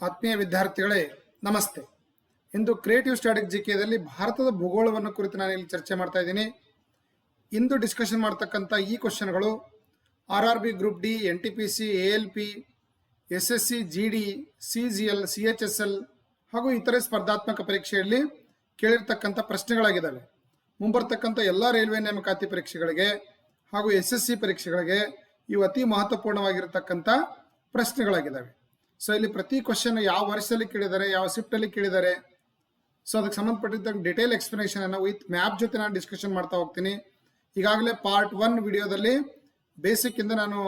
ಆತ್ಮೀಯ ವಿದ್ಯಾರ್ಥಿಗಳೇ ನಮಸ್ತೆ. ಇಂದು ಕ್ರಿಯೇಟಿವ್ ಸ್ಟ್ರಾಟಜಿಯಲ್ಲಿ ಭಾರತದ ಭೂಗೋಳವನ್ನು ಕುರಿತು ನಾನು ಇಲ್ಲಿ ಚರ್ಚೆ ಮಾಡ್ತಾ ಇದ್ದೀನಿ. ಇಂದು ಡಿಸ್ಕಷನ್ ಮಾಡ್ತಕ್ಕಂಥ ಈ ಕ್ವಶನ್ಗಳು RRB group D, NTPC, ALP, SSC, GD, CGL, CHSL ಹಾಗೂ ಇತರೆ ಸ್ಪರ್ಧಾತ್ಮಕ ಪರೀಕ್ಷೆಯಲ್ಲಿ ಕೇಳಿರ್ತಕ್ಕಂಥ ಪ್ರಶ್ನೆಗಳಾಗಿದ್ದಾವೆ. ಮುಂಬರ್ತಕ್ಕಂಥ ಎಲ್ಲ ರೈಲ್ವೆ ನೇಮಕಾತಿ ಪರೀಕ್ಷೆಗಳಿಗೆ ಹಾಗೂ SSC ಪರೀಕ್ಷೆಗಳಿಗೆ ಇವು ಅತಿ ಮಹತ್ವಪೂರ್ಣವಾಗಿರತಕ್ಕಂಥ ಪ್ರಶ್ನೆಗಳಾಗಿದ್ದಾವೆ. ಸೊ ಇಲ್ಲಿ ಪ್ರತಿ ಕ್ವಶನ್ ಯಾವ ವರ್ಷದಲ್ಲಿ ಕೇಳಿದ್ದಾರೆ, ಯಾವ ಶಿಫ್ಟಲ್ಲಿ ಕೇಳಿದ್ದಾರೆ, ಸೊ ಅದಕ್ಕೆ ಸಂಬಂಧಪಟ್ಟಿದ್ದ ಡಿಟೇಲ್ ಎಕ್ಸ್ಪ್ಲನೇಷನ್ ಅನ್ನು ವಿತ್ ಮ್ಯಾಪ್ ಜೊತೆ ನಾನು ಡಿಸ್ಕಷನ್ ಮಾಡ್ತಾ ಹೋಗ್ತೀನಿ. ಈಗಾಗಲೇ ಪಾರ್ಟ್ 1 ವಿಡಿಯೋದಲ್ಲಿ ಬೇಸಿಕ್ ಇಂದ ನಾನು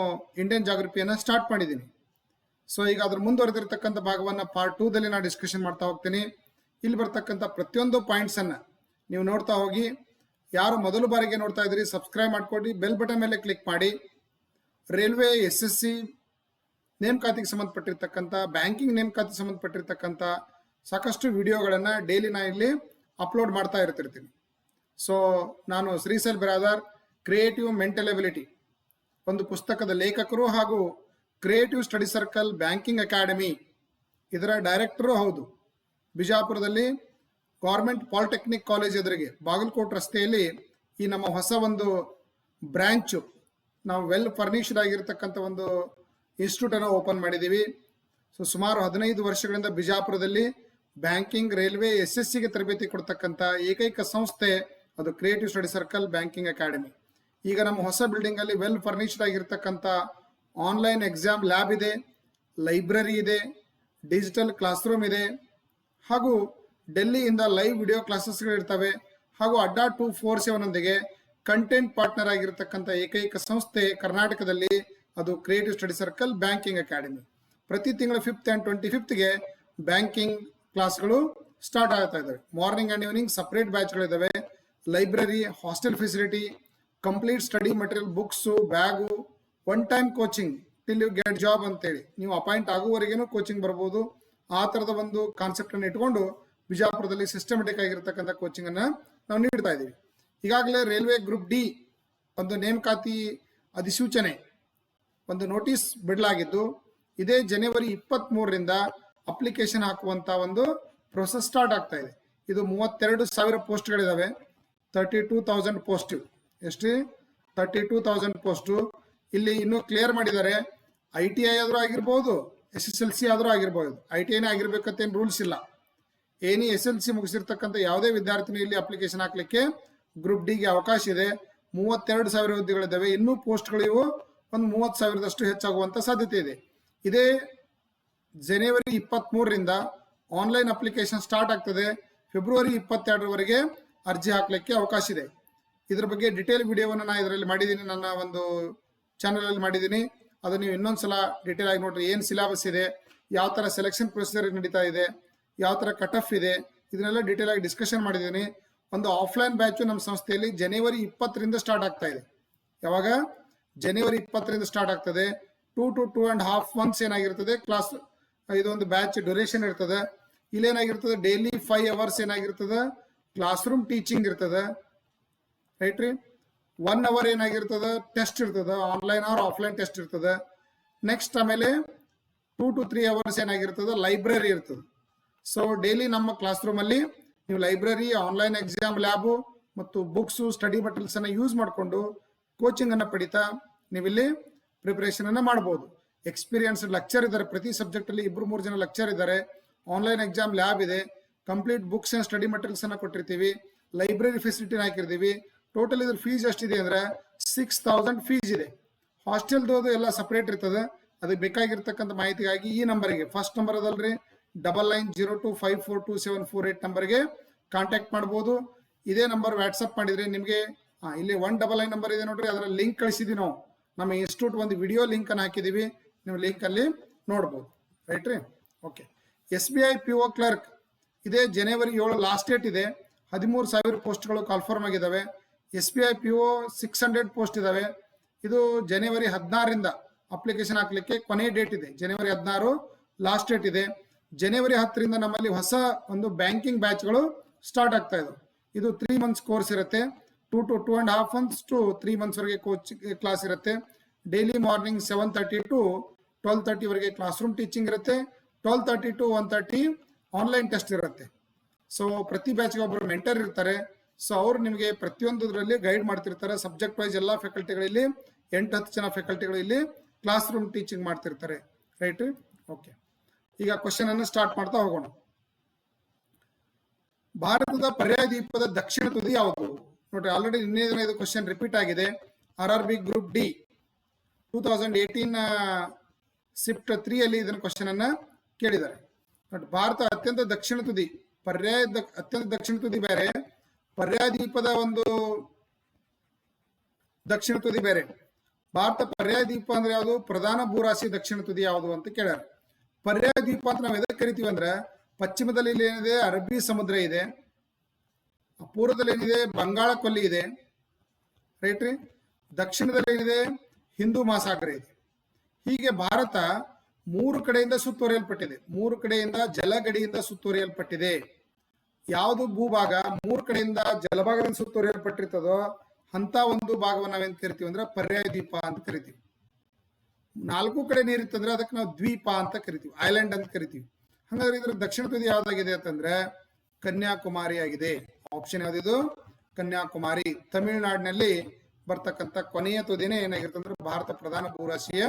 ಇಂಡಿಯನ್ ಜಾಗ್ರಫಿಯನ್ನು ಸ್ಟಾರ್ಟ್ ಮಾಡಿದ್ದೀನಿ. ಸೊ ಈಗ ಅದ್ರ ಮುಂದುವರೆದಿರ್ತಕ್ಕಂಥ ಭಾಗವನ್ನು ಪಾರ್ಟ್ 2ದಲ್ಲಿ ನಾನು ಡಿಸ್ಕಷನ್ ಮಾಡ್ತಾ ಹೋಗ್ತೀನಿ. ಇಲ್ಲಿ ಬರ್ತಕ್ಕಂಥ ಪ್ರತಿಯೊಂದು ಪಾಯಿಂಟ್ಸ್ ಅನ್ನ ನೀವು ನೋಡ್ತಾ ಹೋಗಿ. ಯಾರು ಮೊದಲು ಬಾರಿಗೆ ನೋಡ್ತಾ ಇದ್ರಿ ಸಬ್ಸ್ಕ್ರೈಬ್ ಮಾಡ್ಕೊಳ್ಳಿ, ಬೆಲ್ ಬಟನ್ ಮೇಲೆ ಕ್ಲಿಕ್ ಮಾಡಿ. ರೈಲ್ವೆ, SSC ನೇಮಕಾತಿಗೆ ಸಂಬಂಧಪಟ್ಟಿರ್ತಕ್ಕಂಥ, ಬ್ಯಾಂಕಿಂಗ್ ನೇಮಕಾತಿಗೆ ಸಂಬಂಧಪಟ್ಟಿರ್ತಕ್ಕಂಥ ಸಾಕಷ್ಟು ವಿಡಿಯೋಗಳನ್ನು ಡೈಲಿ ನಾನು ಇಲ್ಲಿ ಅಪ್ಲೋಡ್ ಮಾಡ್ತಾ ಇರ್ತಿರ್ತೀನಿ. ಸೊ ನಾನು ಶ್ರೀಸೆಲ್ ಬ್ರಾದರ್, ಕ್ರಿಯೇಟಿವ್ ಮೆಂಟಲ್ ಎಬಿಲಿಟಿ ಒಂದು ಪುಸ್ತಕದ ಲೇಖಕರು ಹಾಗೂ creative study circle banking academy ಇದರ ಡೈರೆಕ್ಟರು ಹೌದು. ಬಿಜಾಪುರದಲ್ಲಿ ಗೌರ್ಮೆಂಟ್ ಪಾಲಿಟೆಕ್ನಿಕ್ ಕಾಲೇಜ್ ಎದುರಿಗೆ ಬಾಗಲಕೋಟೆ ರಸ್ತೆಯಲ್ಲಿ ಈ ನಮ್ಮ ಹೊಸ ಒಂದು ಬ್ರ್ಯಾಂಚು, ನಾವು ವೆಲ್ ಫರ್ನಿಶ್ಡ್ ಆಗಿರ್ತಕ್ಕಂಥ ಒಂದು ಇನ್ಸ್ಟಿಟ್ಯೂಟನ್ನು ಓಪನ್ ಮಾಡಿದ್ದೀವಿ. ಸೊ ಸುಮಾರು 15 ವರ್ಷಗಳಿಂದ ಬಿಜಾಪುರದಲ್ಲಿ ಬ್ಯಾಂಕಿಂಗ್, ರೈಲ್ವೆ, SSCಗೆ ತರಬೇತಿ ಕೊಡ್ತಕ್ಕಂಥ ಏಕೈಕ ಸಂಸ್ಥೆ ಅದು creative study circle banking academy. ಈಗ ನಮ್ಮ ಹೊಸ ಬಿಲ್ಡಿಂಗ್ ಅಲ್ಲಿ ವೆಲ್ ಫರ್ನಿಶ್ಡ್ ಆಗಿರ್ತಕ್ಕಂಥ ಆನ್ಲೈನ್ ಎಕ್ಸಾಮ್ ಲ್ಯಾಬ್ ಇದೆ, ಲೈಬ್ರರಿ ಇದೆ, ಡಿಜಿಟಲ್ ಕ್ಲಾಸ್ ರೂಮ್ ಇದೆ, ಹಾಗೂ ಡೆಲ್ಲಿಯಿಂದ ಲೈವ್ ವಿಡಿಯೋ ಕ್ಲಾಸಸ್ಗಳಿರ್ತವೆ, ಹಾಗೂ ಅಡ್ಡಾ 247 ಕಂಟೆಂಟ್ ಪಾರ್ಟ್ನರ್ ಆಗಿರ್ತಕ್ಕಂಥ ಏಕೈಕ ಸಂಸ್ಥೆ ಕರ್ನಾಟಕದಲ್ಲಿ ಅದು creative study circle banking academy. ಪ್ರತಿ ತಿಂಗಳು 5th and 25th ಬ್ಯಾಂಕಿಂಗ್ ಕ್ಲಾಸ್ಗಳು ಸ್ಟಾರ್ಟ್ ಆಗ್ತಾ ಇದ್ದಾವೆ. ಮಾರ್ನಿಂಗ್ ಆ್ಯಂಡ್ ಈವ್ನಿಂಗ್ ಸಪ್ರೇಟ್ ಬ್ಯಾಚ್ಗಳಿದ್ದಾವೆ. Library, hostel facility, complete study material, books, bag, one time coaching till you get job ಅಂತೇಳಿ ನೀವು ಅಪಾಯಿಂಟ್ ಆಗುವವರೆಗೂ ಕೋಚಿಂಗ್ ಬರ್ಬೋದು. ಆ ಥರದ ಒಂದು ಕಾನ್ಸೆಪ್ಟನ್ನು ಇಟ್ಕೊಂಡು ಬಿಜಾಪುರದಲ್ಲಿ ಸಿಸ್ಟಮೆಟಿಕ್ ಆಗಿರ್ತಕ್ಕಂಥ ಕೋಚಿಂಗನ್ನು ನಾವು ನೀಡ್ತಾ ಇದ್ದೀವಿ. ಈಗಾಗಲೇ ರೈಲ್ವೆ ಗ್ರೂಪ್ ಡಿ ಒಂದು ನೇಮಕಾತಿ ಅಧಿಸೂಚನೆ ಒಂದು ನೋಟಿಸ್ ಬಿಡಲಾಗಿದ್ದು, ಇದೇ ಜನವರಿ 23ರಿಂದ ಅಪ್ಲಿಕೇಶನ್ ಹಾಕುವಂಥ ಒಂದು ಪ್ರೊಸೆಸ್ ಸ್ಟಾರ್ಟ್ ಆಗ್ತಾ ಇದೆ. ಇದು 32,000 ಪೋಸ್ಟ್ಗಳಿದ್ದಾವೆ. 32,000 ಪೋಸ್ಟು. ಎಷ್ಟು? 32,000 ಪೋಸ್ಟು. ಇಲ್ಲಿ ಇನ್ನೂ ಕ್ಲಿಯರ್ ಮಾಡಿದ್ದಾರೆ. ITI ಆದರೂ ಆಗಿರ್ಬೋದು, SSLC ಆದರೂ ಆಗಿರ್ಬೋದು. ITIನೇ ಆಗಿರ್ಬೇಕಂತೇನು ರೂಲ್ಸ್ ಇಲ್ಲ. ಏನಿ SSLC ಮುಗಿಸಿರ್ತಕ್ಕಂಥ ಯಾವುದೇ ವಿದ್ಯಾರ್ಥಿನಿ ಇಲ್ಲಿ ಅಪ್ಲಿಕೇಶನ್ ಹಾಕಲಿಕ್ಕೆ ಗ್ರೂಪ್ ಡಿಗೆ ಅವಕಾಶ ಇದೆ. 32,000 ಹುದ್ದೆಗಳಿದ್ದಾವೆ. ಇನ್ನೂ ಪೋಸ್ಟ್ಗಳು ಇವು ಒಂದು 30,000ದಷ್ಟು ಹೆಚ್ಚಾಗುವಂಥ ಸಾಧ್ಯತೆ ಇದೆ. ಇದೇ ಜನವರಿ 23ರಿಂದ ಆನ್ಲೈನ್ ಅಪ್ಲಿಕೇಶನ್ ಸ್ಟಾರ್ಟ್ ಆಗ್ತದೆ. ಫೆಬ್ರವರಿ 22ರವರೆಗೆ ಅರ್ಜಿ ಹಾಕಲಿಕ್ಕೆ ಅವಕಾಶ ಇದೆ. ಇದ್ರ ಬಗ್ಗೆ ಡಿಟೇಲ್ ವಿಡಿಯೋವನ್ನು ನಾನು ಇದರಲ್ಲಿ ಮಾಡಿದ್ದೀನಿ, ನನ್ನ ಒಂದು ಚಾನಲಲ್ಲಿ ಮಾಡಿದ್ದೀನಿ. ಅದು ನೀವು ಇನ್ನೊಂದ್ಸಲ ಡಿಟೇಲ್ ಆಗಿ ನೋಡ್ರಿ. ಏನು ಸಿಲೆಬಸ್ ಇದೆ, ಯಾವ ಥರ ಸೆಲೆಕ್ಷನ್ ಪ್ರೊಸೀಜರ್ ನಡೀತಾ ಇದೆ, ಯಾವ ಥರ ಕಟ್ ಆಫ್ ಇದೆ, ಇದನ್ನೆಲ್ಲ ಡಿಟೇಲ್ ಆಗಿ ಡಿಸ್ಕಷನ್ ಮಾಡಿದ್ದೀನಿ. ಒಂದು ಆಫ್ಲೈನ್ ಬ್ಯಾಚು ನಮ್ಮ ಸಂಸ್ಥೆಯಲ್ಲಿ ಜನವರಿ 20ರಿಂದ ಸ್ಟಾರ್ಟ್ ಆಗ್ತಾ ಇದೆ. ಯಾವಾಗ? ಜನವರಿ 20ರಿಂದ ಸ್ಟಾರ್ಟ್ ಆಗ್ತದೆ. 2 to 2.5 months ಏನಾಗಿರ್ತದೆ ಕ್ಲಾಸ್, ಇದೊಂದು ಬ್ಯಾಚ್ ಡ್ಯೂರೇಷನ್ ಇರ್ತದೆ. ಇಲ್ಲೇನಾಗಿರ್ತದೆ, ಡೈಲಿ 5 hours ಏನಾಗಿರ್ತದೆ ಕ್ಲಾಸ್ ರೂಮ್ ಟೀಚಿಂಗ್ ಇರ್ತದೆ, ರೈಟ್ ರೀ. 1 hour ಏನಾಗಿರ್ತದೆ ಟೆಸ್ಟ್ ಇರ್ತದೆ, ಆನ್ಲೈನ್ ಆರ್ ಆಫ್ಲೈನ್ ಟೆಸ್ಟ್ ಇರ್ತದೆ. ನೆಕ್ಸ್ಟ್ ಆಮೇಲೆ 2 to 3 hours ಏನಾಗಿರ್ತದೆ ಲೈಬ್ರರಿ ಇರ್ತದೆ. ಸೊ ಡೈಲಿ ನಮ್ಮ ಕ್ಲಾಸ್ ರೂಮಲ್ಲಿ ನೀವು ಲೈಬ್ರರಿ, ಆನ್ಲೈನ್ ಎಕ್ಸಾಮ್ ಲ್ಯಾಬು ಮತ್ತು ಬುಕ್ಸು, ಸ್ಟಡಿ ಮಟೀರಿಯಲ್ಸನ್ನು ಯೂಸ್ ಮಾಡಿಕೊಂಡು ಕೋಚಿಂಗನ್ನು ಪಡಿತಾ ನೀವಿಲ್ಲಿ ಪ್ರಿಪರೇಷನನ್ನು ಮಾಡ್ಬೋದು. ಎಕ್ಸ್ಪೀರಿಯನ್ಸ್ಡ್ ಲೆಕ್ಚರ್ ಇದ್ದಾರೆ. ಪ್ರತಿ ಸಬ್ಜೆಕ್ಟಲ್ಲಿ 2-3 ಜನ ಲೆಕ್ಚರ್ ಇದ್ದಾರೆ. ಆನ್ಲೈನ್ ಎಕ್ಸಾಮ್ ಲ್ಯಾಬ್ ಇದೆ. ಕಂಪ್ಲೀಟ್ ಬುಕ್ಸ್ ಆ್ಯಂಡ್ ಸ್ಟಡಿ ಮಟೀರಿಯಲ್ಸನ್ನು ಕೊಟ್ಟಿರ್ತೀವಿ. ಲೈಬ್ರರಿ ಫೆಸಿಲಿಟಿನ ಹಾಕಿರ್ತೀವಿ. ಟೋಟಲ್ ಇದ್ರ ಫೀಸ್ ಎಷ್ಟಿದೆ ಅಂದರೆ 6,000 ಫೀಸ್ ಇದೆ. ಹಾಸ್ಟೆಲ್ದು ಎಲ್ಲ ಸಪ್ರೇಟ್ ಇರ್ತದೆ. ಅದಕ್ಕೆ ಬೇಕಾಗಿರ್ತಕ್ಕಂಥ ಮಾಹಿತಿಗಾಗಿ ಈ ನಂಬರಿಗೆ, ಫಸ್ಟ್ ನಂಬರ್ ಅದಲ್ರಿ 9902542748 ನಂಬರ್ಗೆ ಕಾಂಟ್ಯಾಕ್ಟ್ ಮಾಡ್ಬೋದು. ಇದೇ ನಂಬರ್ ವಾಟ್ಸಪ್ ಮಾಡಿದರೆ ನಿಮಗೆ ಇಲ್ಲಿ 199 ನಂಬರ್ ಇದೆ ನೋಡ್ರಿ, ಅದರ ಲಿಂಕ್ ಕಳಿಸಿದ್ದೀವಿ ನಾವು. ನಮ್ಮ ಇನ್ಸ್ಟಿಟ್ಯೂಟ್ ಒಂದು ವಿಡಿಯೋ ಲಿಂಕನ್ನು ಹಾಕಿದ್ದೀವಿ, ನೀವು ಲಿಂಕಲ್ಲಿ ನೋಡ್ಬೋದು, ರೈಟ್ ರೀ. ಓಕೆ. SBI PO ಕ್ಲರ್ಕ್ ಇದೇ ಜನವರಿ 7 ಲಾಸ್ಟ್ ಡೇಟ್ ಇದೆ. 13,000 ಪೋಸ್ಟ್ಗಳು ಕಾಲ್ಫರ್ಮ್ ಆಗಿದ್ದಾವೆ. SBI PO 600 ಪೋಸ್ಟ್ ಇದ್ದಾವೆ. ಇದು ಜನವರಿ 16ರಿಂದ ಅಪ್ಲಿಕೇಶನ್ ಹಾಕಲಿಕ್ಕೆ ಕೊನೆ ಡೇಟ್ ಇದೆ. ಜನವರಿ 16 ಲಾಸ್ಟ್ ಡೇಟ್ ಇದೆ. ಜನವರಿ 10ರಿಂದ ನಮ್ಮಲ್ಲಿ ಹೊಸ ಒಂದು ಬ್ಯಾಂಕಿಂಗ್ ಬ್ಯಾಚ್ಗಳು ಸ್ಟಾರ್ಟ್ ಆಗ್ತಾ ಇದ್ದಾವೆ. ಇದು 3 months ಕೋರ್ಸ್ ಇರುತ್ತೆ. 2 to 2.5 months to 3 months ವರೆಗೆ ಕ್ಲಾಸ್ ಇರುತ್ತೆ. ಡೈಲಿ ಮಾರ್ನಿಂಗ್ 7:30 to 12:30 ವರೆಗೆ ಕ್ಲಾಸ್ ರೂಮ್ ಟೀಚಿಂಗ್ ಇರುತ್ತೆ. 12:30 to 1:30 ಆನ್ಲೈನ್ ಟೆಸ್ಟ್ ಇರುತ್ತೆ. ಸೊ ಪ್ರತಿ ಬ್ಯಾಚ್ಗೆ ಒಬ್ಬರು ಮೆಂಟರ್ ಇರ್ತಾರೆ. ಸೊ ಅವರು ನಿಮಗೆ ಪ್ರತಿಯೊಂದರಲ್ಲಿ ಗೈಡ್ ಮಾಡ್ತಿರ್ತಾರೆ. ಸಬ್ಜೆಕ್ಟ್ ವೈಸ್ ಎಲ್ಲ ಫ್ಯಾಕಲ್ಟಿಗಳಲ್ಲಿ 8-10 ಜನ ಫ್ಯಾಕಲ್ಟಿಗಳು ಇಲ್ಲಿ ಕ್ಲಾಸ್ ರೂಮ್ ಟೀಚಿಂಗ್ ಮಾಡ್ತಿರ್ತಾರೆ. Right, okay. ಈಗ ಕ್ವಶನ್ ಅನ್ನು ಸ್ಟಾರ್ಟ್ ಮಾಡ್ತಾ ಹೋಗೋಣ. ಭಾರತದ ಪರ್ಯಾಯ ದ್ವೀಪದ ದಕ್ಷಿಣ ತುದಿ ಯಾವುದು? ನೋಡ್ರಿ, ಆಲ್ರೆಡಿ ನಿನ್ನೆ ದಿನ ಇದು ಕ್ವಶನ್ ರಿಪೀಟ್ ಆಗಿದೆ. RRB ಗ್ರೂಪ್ ಡಿ 2018 ಶಿಫ್ಟ್ 3 ಅಲ್ಲಿ ಇದನ್ನ ಕ್ವಶನ್ ಅನ್ನ ಕೇಳಿದ್ದಾರೆ. ಬಟ್ ಭಾರತ ಅತ್ಯಂತ ದಕ್ಷಿಣ ತುದಿ, ಅತ್ಯಂತ ದಕ್ಷಿಣ ತುದಿ ಬೇರೆ, ಪರ್ಯಾಯ ದ್ವೀಪದ ಒಂದು ದಕ್ಷಿಣ ತುದಿ ಬೇರೆ. ಭಾರತ ಪರ್ಯಾಯ ದ್ವೀಪ ಅಂದ್ರೆ ಯಾವುದು? ಪ್ರಧಾನ ಭೂರಾಶಿ ದಕ್ಷಿಣ ತುದಿ ಯಾವುದು ಅಂತ ಕೇಳ್ಯಾರ. ಪರ್ಯಾಯ ದ್ವೀಪ ಅಂತ ನಾವು ಎದಕ್ಕೆ ಕರಿತೀವಿ ಅಂದ್ರೆ, ಪಶ್ಚಿಮದಲ್ಲಿ ಏನಿದೆ ಅರಬ್ಬಿ ಸಮುದ್ರ ಇದೆ, ಪೂರ್ವದಲ್ಲಿ ಏನಿದೆ ಬಂಗಾಳ ಕೊಲ್ಲಿ ಇದೆ, ರೈಟ್ ರೀ, ದಕ್ಷಿಣದಲ್ಲಿ ಏನಿದೆ ಹಿಂದೂ ಮಹಾಸಾಗರ ಇದೆ. ಹೀಗೆ ಭಾರತ 3 ಕಡೆಯಿಂದ ಸುತ್ತುವರಿಯಲ್ಪಟ್ಟಿದೆ. 3 ಕಡೆಯಿಂದ ಜಲಗಡಿಯಿಂದ ಸುತ್ತುವರಿಯಲ್ಪಟ್ಟಿದೆ. ಯಾವುದು ಭೂಭಾಗ 3 ಕಡೆಯಿಂದ ಜಲಭಾಗದಿಂದ ಸುತ್ತುವರಿಯಲ್ಪಟ್ಟಿರ್ತದೋ ಅಂತ ಒಂದು ಭಾಗವನ್ನು ನಾವೇನ್ ಕರಿತೀವಿ ಅಂದ್ರೆ ಪರ್ಯಾಯ ದ್ವೀಪ ಅಂತ ಕರಿತೀವಿ. 4 ಕಡೆ ನೀರಿತ್ತಂದ್ರೆ ಅದಕ್ಕೆ ನಾವು ದ್ವೀಪ ಅಂತ ಕರಿತೀವಿ, ಐಲ್ಯಾಂಡ್ ಅಂತ ಕರಿತೀವಿ. ಹಾಗಾದ್ರೆ ಇದ್ರ ದಕ್ಷಿಣ ತುದಿ ಯಾವ್ದಾಗಿದೆ ಅಂತಂದ್ರೆ ಕನ್ಯಾಕುಮಾರಿ ಆಗಿದೆ. ಆಪ್ಷನ್ ಯಾವ್ದಿದು? ಕನ್ಯಾಕುಮಾರಿ. ತಮಿಳುನಾಡಿನಲ್ಲಿ ಬರ್ತಕ್ಕಂಥ ಕೊನೆಯ ತುದಿನೇ ಏನಾಗಿರುತ್ತೆ ಅಂದ್ರೆ ಭಾರತ ಪ್ರಧಾನ ಭೂರಾಶಿಯ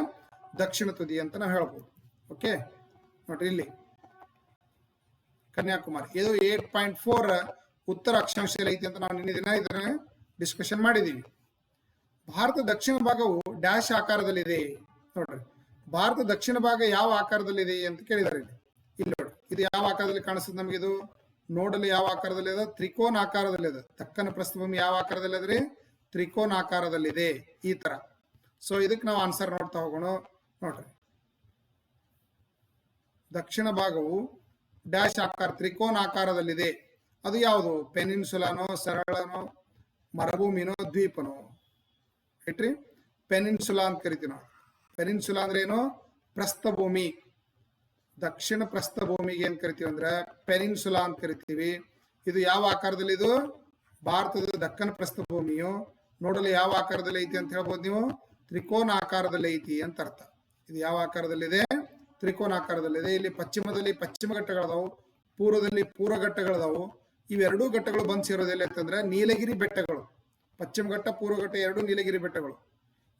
ದಕ್ಷಿಣ ತುದಿ ಅಂತ ನಾವು ಹೇಳ್ಬೋದು. ಓಕೆ, ನೋಡ್ರಿ ಇಲ್ಲಿ ಕನ್ಯಾಕುಮಾರಿ. ಇದು 8.4 ಉತ್ತರ ಅಕ್ಷಾಂಶದಲ್ಲಿ ಐತಿ ಅಂತ ನಾವು ನಿನ್ನೆ ದಿನ ಇದನ್ನ ಡಿಸ್ಕಷನ್ ಮಾಡಿದೀವಿ. ಭಾರತ ದಕ್ಷಿಣ ಭಾಗವು ಡ್ಯಾಶ್ ಆಕಾರದಲ್ಲಿದೆ. ನೋಡ್ರಿ, ಭಾರತ ದಕ್ಷಿಣ ಭಾಗ ಯಾವ ಆಕಾರದಲ್ಲಿದೆ ಅಂತ ಕೇಳಿದಾರೆ. ಇಲ್ಲಿ ನೋಡಿ, ಇದು ಯಾವ ಆಕಾರದಲ್ಲಿ ಕಾಣಿಸ್ತದೆ ನಮ್ಗೆ? ಇದು ನೋಡಲು ಯಾವ ಆಕಾರದಲ್ಲಿ ಇದೆ? ತ್ರಿಕೋನ ಆಕಾರದಲ್ಲಿದೆ. ದಕ್ಕನ ಪ್ರಸ್ಥಭೂಮಿ ಯಾವ ಆಕಾರದಲ್ಲಿ ಅದ್ರಿ? ತ್ರಿಕೋನ ಆಕಾರದಲ್ಲಿದೆ, ಈ ತರ. ಸೊ ಇದಕ್ಕೆ ನಾವು ಆನ್ಸರ್ ನೋಡ್ತಾ ಹೋಗೋಣ. ನೋಡ್ರಿ, ದಕ್ಷಿಣ ಭಾಗವು ಡ್ಯಾಶ್ ಆಕಾರ ತ್ರಿಕೋನ ಆಕಾರದಲ್ಲಿದೆ. ಅದು ಯಾವುದು? ಪೆನಿನ್ಸುಲಾನೋ, ಸರಳನೋ, ಮರುಭೂಮಿನೋ, ದ್ವೀಪನೋ? ಇಟ್ರಿ, ಪೆನಿನ್ಸುಲಾ ಅಂತ ಕರಿತೀವಿ ನಾವು. ಪೆನಿನ್ಸುಲಾ ಅಂದ್ರೆ ಏನು? ಪ್ರಸ್ಥಭೂಮಿ. ದಕ್ಷಿಣ ಪ್ರಸ್ಥಭೂಮಿಗೆ ಏನ್ ಕರಿತೀವಿ ಅಂದ್ರೆ ಪೆನಿನ್ಸುಲಾ ಅಂತ ಕರಿತೀವಿ. ಇದು ಯಾವ ಆಕಾರದಲ್ಲಿ? ಇದು ಭಾರತದ ದಕ್ಕನ ಪ್ರಸ್ಥಭೂಮಿಯು ನೋಡಲು ಯಾವ ಆಕಾರದಲ್ಲಿ ಐತಿ ಅಂತ ಹೇಳ್ಬೋದು ನೀವು? ತ್ರಿಕೋನ ಆಕಾರದಲ್ಲಿ ಐತಿ ಅಂತ ಅರ್ಥ. ಇದು ಯಾವ ಆಕಾರದಲ್ಲಿದೆ? ತ್ರಿಕೋನ ಆಕಾರದಲ್ಲಿದೆ. ಇಲ್ಲಿ ಪಶ್ಚಿಮದಲ್ಲಿ ಪಶ್ಚಿಮ ಘಟ್ಟಗಳದಾವು, ಪೂರ್ವದಲ್ಲಿ ಪೂರ್ವ ಘಟ್ಟಗಳದಾವು. ಇವೆರಡೂ ಘಟ್ಟಗಳು ಬಂದು ಸೇರೋದಿಲ್ಲ ಅಂತಂದ್ರೆ ನೀಲಗಿರಿ ಬೆಟ್ಟಗಳು. ಪಶ್ಚಿಮ ಘಟ್ಟ, ಪೂರ್ವ ಘಟ್ಟ ಎರಡು ನೀಲಗಿರಿ ಬೆಟ್ಟಗಳು.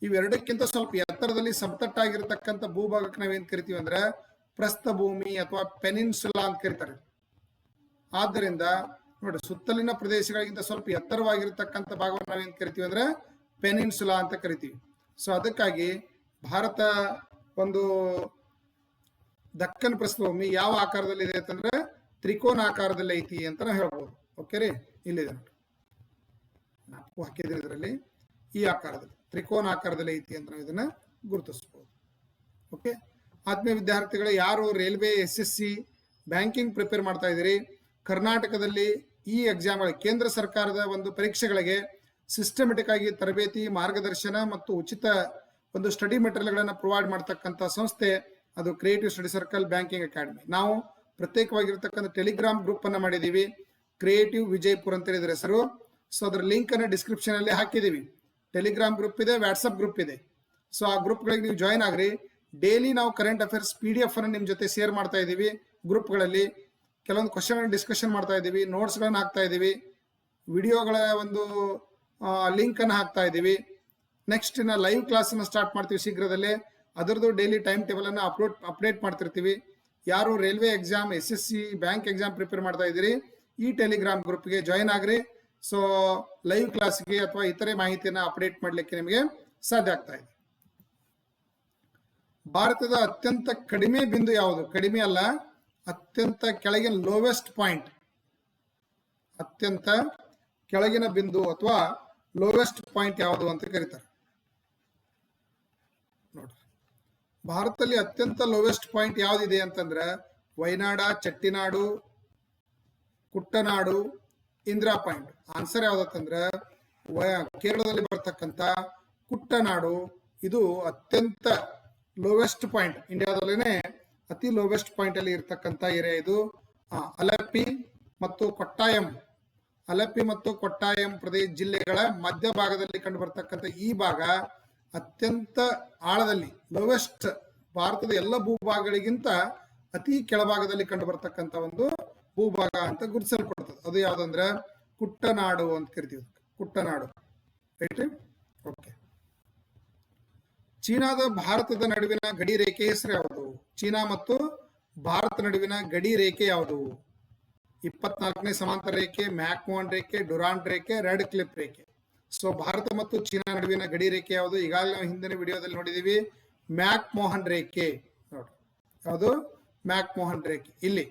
ಇವೆರಡಕ್ಕಿಂತ ಸ್ವಲ್ಪ ಎತ್ತರದಲ್ಲಿ ಸಮತಟ್ಟಾಗಿರ್ತಕ್ಕಂಥ ಭೂಭಾಗಕ್ಕೆ ನಾವೇನ್ ಕರಿತೀವಿ ಅಂದ್ರೆ ಪ್ರಸ್ಥಭೂಮಿ ಅಥವಾ ಪೆನಿನ್ಸುಲಾ ಅಂತ ಕರೀತಾರೆ. ಆದ್ದರಿಂದ ನೋಡಿ, ಸುತ್ತಲಿನ ಪ್ರದೇಶಗಳಿಗಿಂತ ಸ್ವಲ್ಪ ಎತ್ತರವಾಗಿರ್ತಕ್ಕಂಥ ಭಾಗವನ್ನು ನಾವೇನ್ ಕರಿತೀವಿ ಅಂದ್ರೆ ಪೆನಿನ್ಸುಲಾ ಅಂತ ಕರಿತೀವಿ. ಸೊ ಅದಕ್ಕಾಗಿ ಭಾರತ ಒಂದು ದಕ್ಕನ್ ಪ್ರಸ್ಥಭೂಮಿ ಯಾವ ಆಕಾರದಲ್ಲಿ ಇದೆ ಅಂತಂದ್ರೆ ತ್ರಿಕೋನ ಆಕಾರದಲ್ಲಿ ಐತಿ ಅಂತ ನಾವು ಹೇಳ್ಬೋದು. ಓಕೆ ರೀ, ಇಲ್ಲಿದೆ ನೋಡಿ, ನಾಲ್ಕು ಹಾಕಿದ್ರೆ ಇದರಲ್ಲಿ ಈ ಆಕಾರದಲ್ಲಿ ತ್ರಿಕೋನ ಆಕಾರದಲ್ಲಿ ಐತಿ ಅಂತ ನಾವು ಇದನ್ನ ಗುರುತಿಸಬಹುದು. ಓಕೆ, ಆತ್ಮೀಯ ವಿದ್ಯಾರ್ಥಿಗಳು, ಯಾರು ರೈಲ್ವೆ, SSC, ಬ್ಯಾಂಕಿಂಗ್ ಪ್ರಿಪೇರ್ ಮಾಡ್ತಾ ಇದ್ದೀರಿ, ಕರ್ನಾಟಕದಲ್ಲಿ ಈ ಎಕ್ಸಾಮ್ಗಳು ಕೇಂದ್ರ ಸರ್ಕಾರದ ಒಂದು ಪರೀಕ್ಷೆಗಳಿಗೆ ಸಿಸ್ಟಮೆಟಿಕ್ ಆಗಿ ತರಬೇತಿ, ಮಾರ್ಗದರ್ಶನ ಮತ್ತು ಉಚಿತ ಒಂದು ಸ್ಟಡಿ ಮೆಟೀರಿಯಲ್ಗಳನ್ನು ಪ್ರೊವೈಡ್ ಮಾಡ್ತಕ್ಕಂಥ ಸಂಸ್ಥೆ ಅದು creative study circle banking academy. ನಾವು ಪ್ರತ್ಯೇಕವಾಗಿರ್ತಕ್ಕಂಥ ಟೆಲಿಗ್ರಾಮ್ ಗ್ರೂಪ್ ಅನ್ನ ಮಾಡಿದೀವಿ, ಕ್ರಿಯೇಟಿವ್ ವಿಜಯಪುರ್ ಅಂತ ಹೇಳಿದ್ರೆ ಹೆಸರು. ಸೊ ಅದರ ಲಿಂಕ್ ಅನ್ನು ಡಿಸ್ಕ್ರಿಪ್ಷನ್ ಅಲ್ಲಿ ಹಾಕಿದೀವಿ. ಟೆಲಿಗ್ರಾಮ್ ಗ್ರೂಪ್ ಇದೆ, ವಾಟ್ಸಪ್ ಗ್ರೂಪ್ ಇದೆ. ಸೊ ಆ ಗ್ರೂಪ್ಗಳಿಗೆ ನೀವು ಜಾಯ್ನ್ ಆಗ್ರಿ. ಡೈಲಿ ನಾವು ಕರೆಂಟ್ ಅಫೇರ್ಸ್ PDF ಅನ್ನು ನಿಮ್ಮ ಜೊತೆ ಶೇರ್ ಮಾಡ್ತಾ ಇದ್ದೀವಿ. ಗ್ರೂಪ್ಗಳಲ್ಲಿ ಕೆಲವೊಂದು ಕ್ವಶನ್ ಡಿಸ್ಕಷನ್ ಮಾಡ್ತಾ ಇದ್ದೀವಿ, ನೋಟ್ಸ್ಗಳನ್ನು ಹಾಕ್ತಾ ಇದ್ದೀವಿ, ವಿಡಿಯೋಗಳ ಒಂದು ಲಿಂಕ್ ಅನ್ನು ಹಾಕ್ತಾ ಇದ್ದೀವಿ. ನೆಕ್ಸ್ಟ್ ಲೈವ್ ಕ್ಲಾಸ್ ಅನ್ನು ಸ್ಟಾರ್ಟ್ ಮಾಡ್ತೀವಿ ಶೀಘ್ರದಲ್ಲೇ. ಅದರದ್ದು ಡೈಲಿ ಟೈಮ್ ಟೇಬಲ್ ಅನ್ನು ಅಪ್ಡೇಟ್ ಮಾಡ್ತಿರ್ತೀವಿ. ಯಾರು railway exam, SSC, bank exam prepare ಮಾಡ್ತಾ ಇದ್ದೀರಿ, ಈ ಟೆಲಿಗ್ರಾಮ್ ಗ್ರೂಪ್ಗೆ ಜಾಯ್ನ್ ಆಗ್ರಿ. ಸೊ ಲೈವ್ ಕ್ಲಾಸ್ಗೆ ಅಥವಾ ಇತರೆ ಮಾಹಿತಿಯನ್ನು ಅಪ್ಡೇಟ್ ಮಾಡಲಿಕ್ಕೆ ನಿಮಗೆ ಸಾಧ್ಯ ಆಗ್ತಾ ಇದೆ. ಭಾರತದ ಅತ್ಯಂತ ಕಡಿಮೆ ಬಿಂದು ಯಾವುದು? ಕಡಿಮೆ ಅಲ್ಲ, ಅತ್ಯಂತ ಕೆಳಗಿನ ಲೋವೆಸ್ಟ್ ಪಾಯಿಂಟ್, ಅತ್ಯಂತ ಕೆಳಗಿನ ಬಿಂದು ಅಥವಾ ಲೋವೆಸ್ಟ್ ಪಾಯಿಂಟ್ ಯಾವುದು ಅಂತ ಕರೀತಾರೆ. ನೋಡ್ರಿ, ಭಾರತದಲ್ಲಿ ಅತ್ಯಂತ ಲೋವೆಸ್ಟ್ ಪಾಯಿಂಟ್ ಯಾವ್ದಿದೆ ಅಂತಂದ್ರೆ ವಯನಾಡ, ಚಟ್ಟಿನಾಡು, ಕುಟ್ಟನಾಡು, ಇಂದಿರಾ ಪಾಯಿಂಟ್. ಆನ್ಸರ್ ಯಾವ್ದಂದ್ರೆ ಕೇರಳದಲ್ಲಿ ಬರ್ತಕ್ಕಂಥ ಕುಟ್ಟನಾಡು. ಇದು ಅತ್ಯಂತ ಲೋವೆಸ್ಟ್ ಪಾಯಿಂಟ್, ಇಂಡಿಯಾದಲ್ಲೇನೆ ಅತಿ ಲೋವೆಸ್ಟ್ ಪಾಯಿಂಟ್ ಅಲ್ಲಿ ಇರ್ತಕ್ಕಂಥ ಏರಿಯಾ ಇದು. ಅಲಪ್ಪಿ ಮತ್ತು ಕೊಟ್ಟಾಯಂ, ಅಲಪ್ಪಿ ಮತ್ತು ಕೊಟ್ಟಾಯಂ ಪ್ರದೇಶ ಜಿಲ್ಲೆಗಳ ಮಧ್ಯಭಾಗದಲ್ಲಿ ಕಂಡು ಬರ್ತಕ್ಕಂಥ ಈ ಭಾಗ ಅತ್ಯಂತ ಆಳದಲ್ಲಿ ಲೋವೆಸ್ಟ್, ಭಾರತದ ಎಲ್ಲ ಭೂಭಾಗಗಳಿಗಿಂತ ಅತಿ ಕೆಳಭಾಗದಲ್ಲಿ ಕಂಡು ಬರ್ತಕ್ಕಂಥ ಒಂದು ಭೂಭಾಗ ಅಂತ ಗುರುತಿಸಲ್ಪಡ್ತದೆ. ಅದು ಯಾವ್ದಂದ್ರೆ ಕುಟ್ಟನಾಡು ಅಂತ ಕರಿತೀವಿ. ಕುಟ್ಟನಾಡು, ರೈಟ್. ಓಕೆ. ಚೀನಾದ ಭಾರತದ ನಡುವಿನ ಗಡಿ ರೇಖೆ ಹೆಸರು ಯಾವುದು? ಚೀನಾ ಮತ್ತು ಭಾರತ ನಡುವಿನ ಗಡಿ ರೇಖೆ ಯಾವುದು? 24ನೇ ಸಮಾಂತರ ರೇಖೆ, ಮ್ಯಾಕ್ ಮೋಹನ್ ರೇಖೆ, ಡುರಾಂಟ್ ರೇಖೆ, ರೆಡ್ ಕ್ಲಿಪ್ ರೇಖೆ. ಸೊ ಭಾರತ ಮತ್ತು ಚೀನಾ ನಡುವಿನ ಗಡಿ ರೇಖೆ ಯಾವುದು? ಈಗಾಗಲೇ ನಾವು ಹಿಂದಿನ ವಿಡಿಯೋದಲ್ಲಿ ನೋಡಿದೀವಿ, ಮ್ಯಾಕ್ ಮೋಹನ್ ರೇಖೆ. ನೋಡಿ ಯಾವುದು? ಮ್ಯಾಕ್ ಮೋಹನ್ ರೇಖೆ. ಇಲ್ಲಿ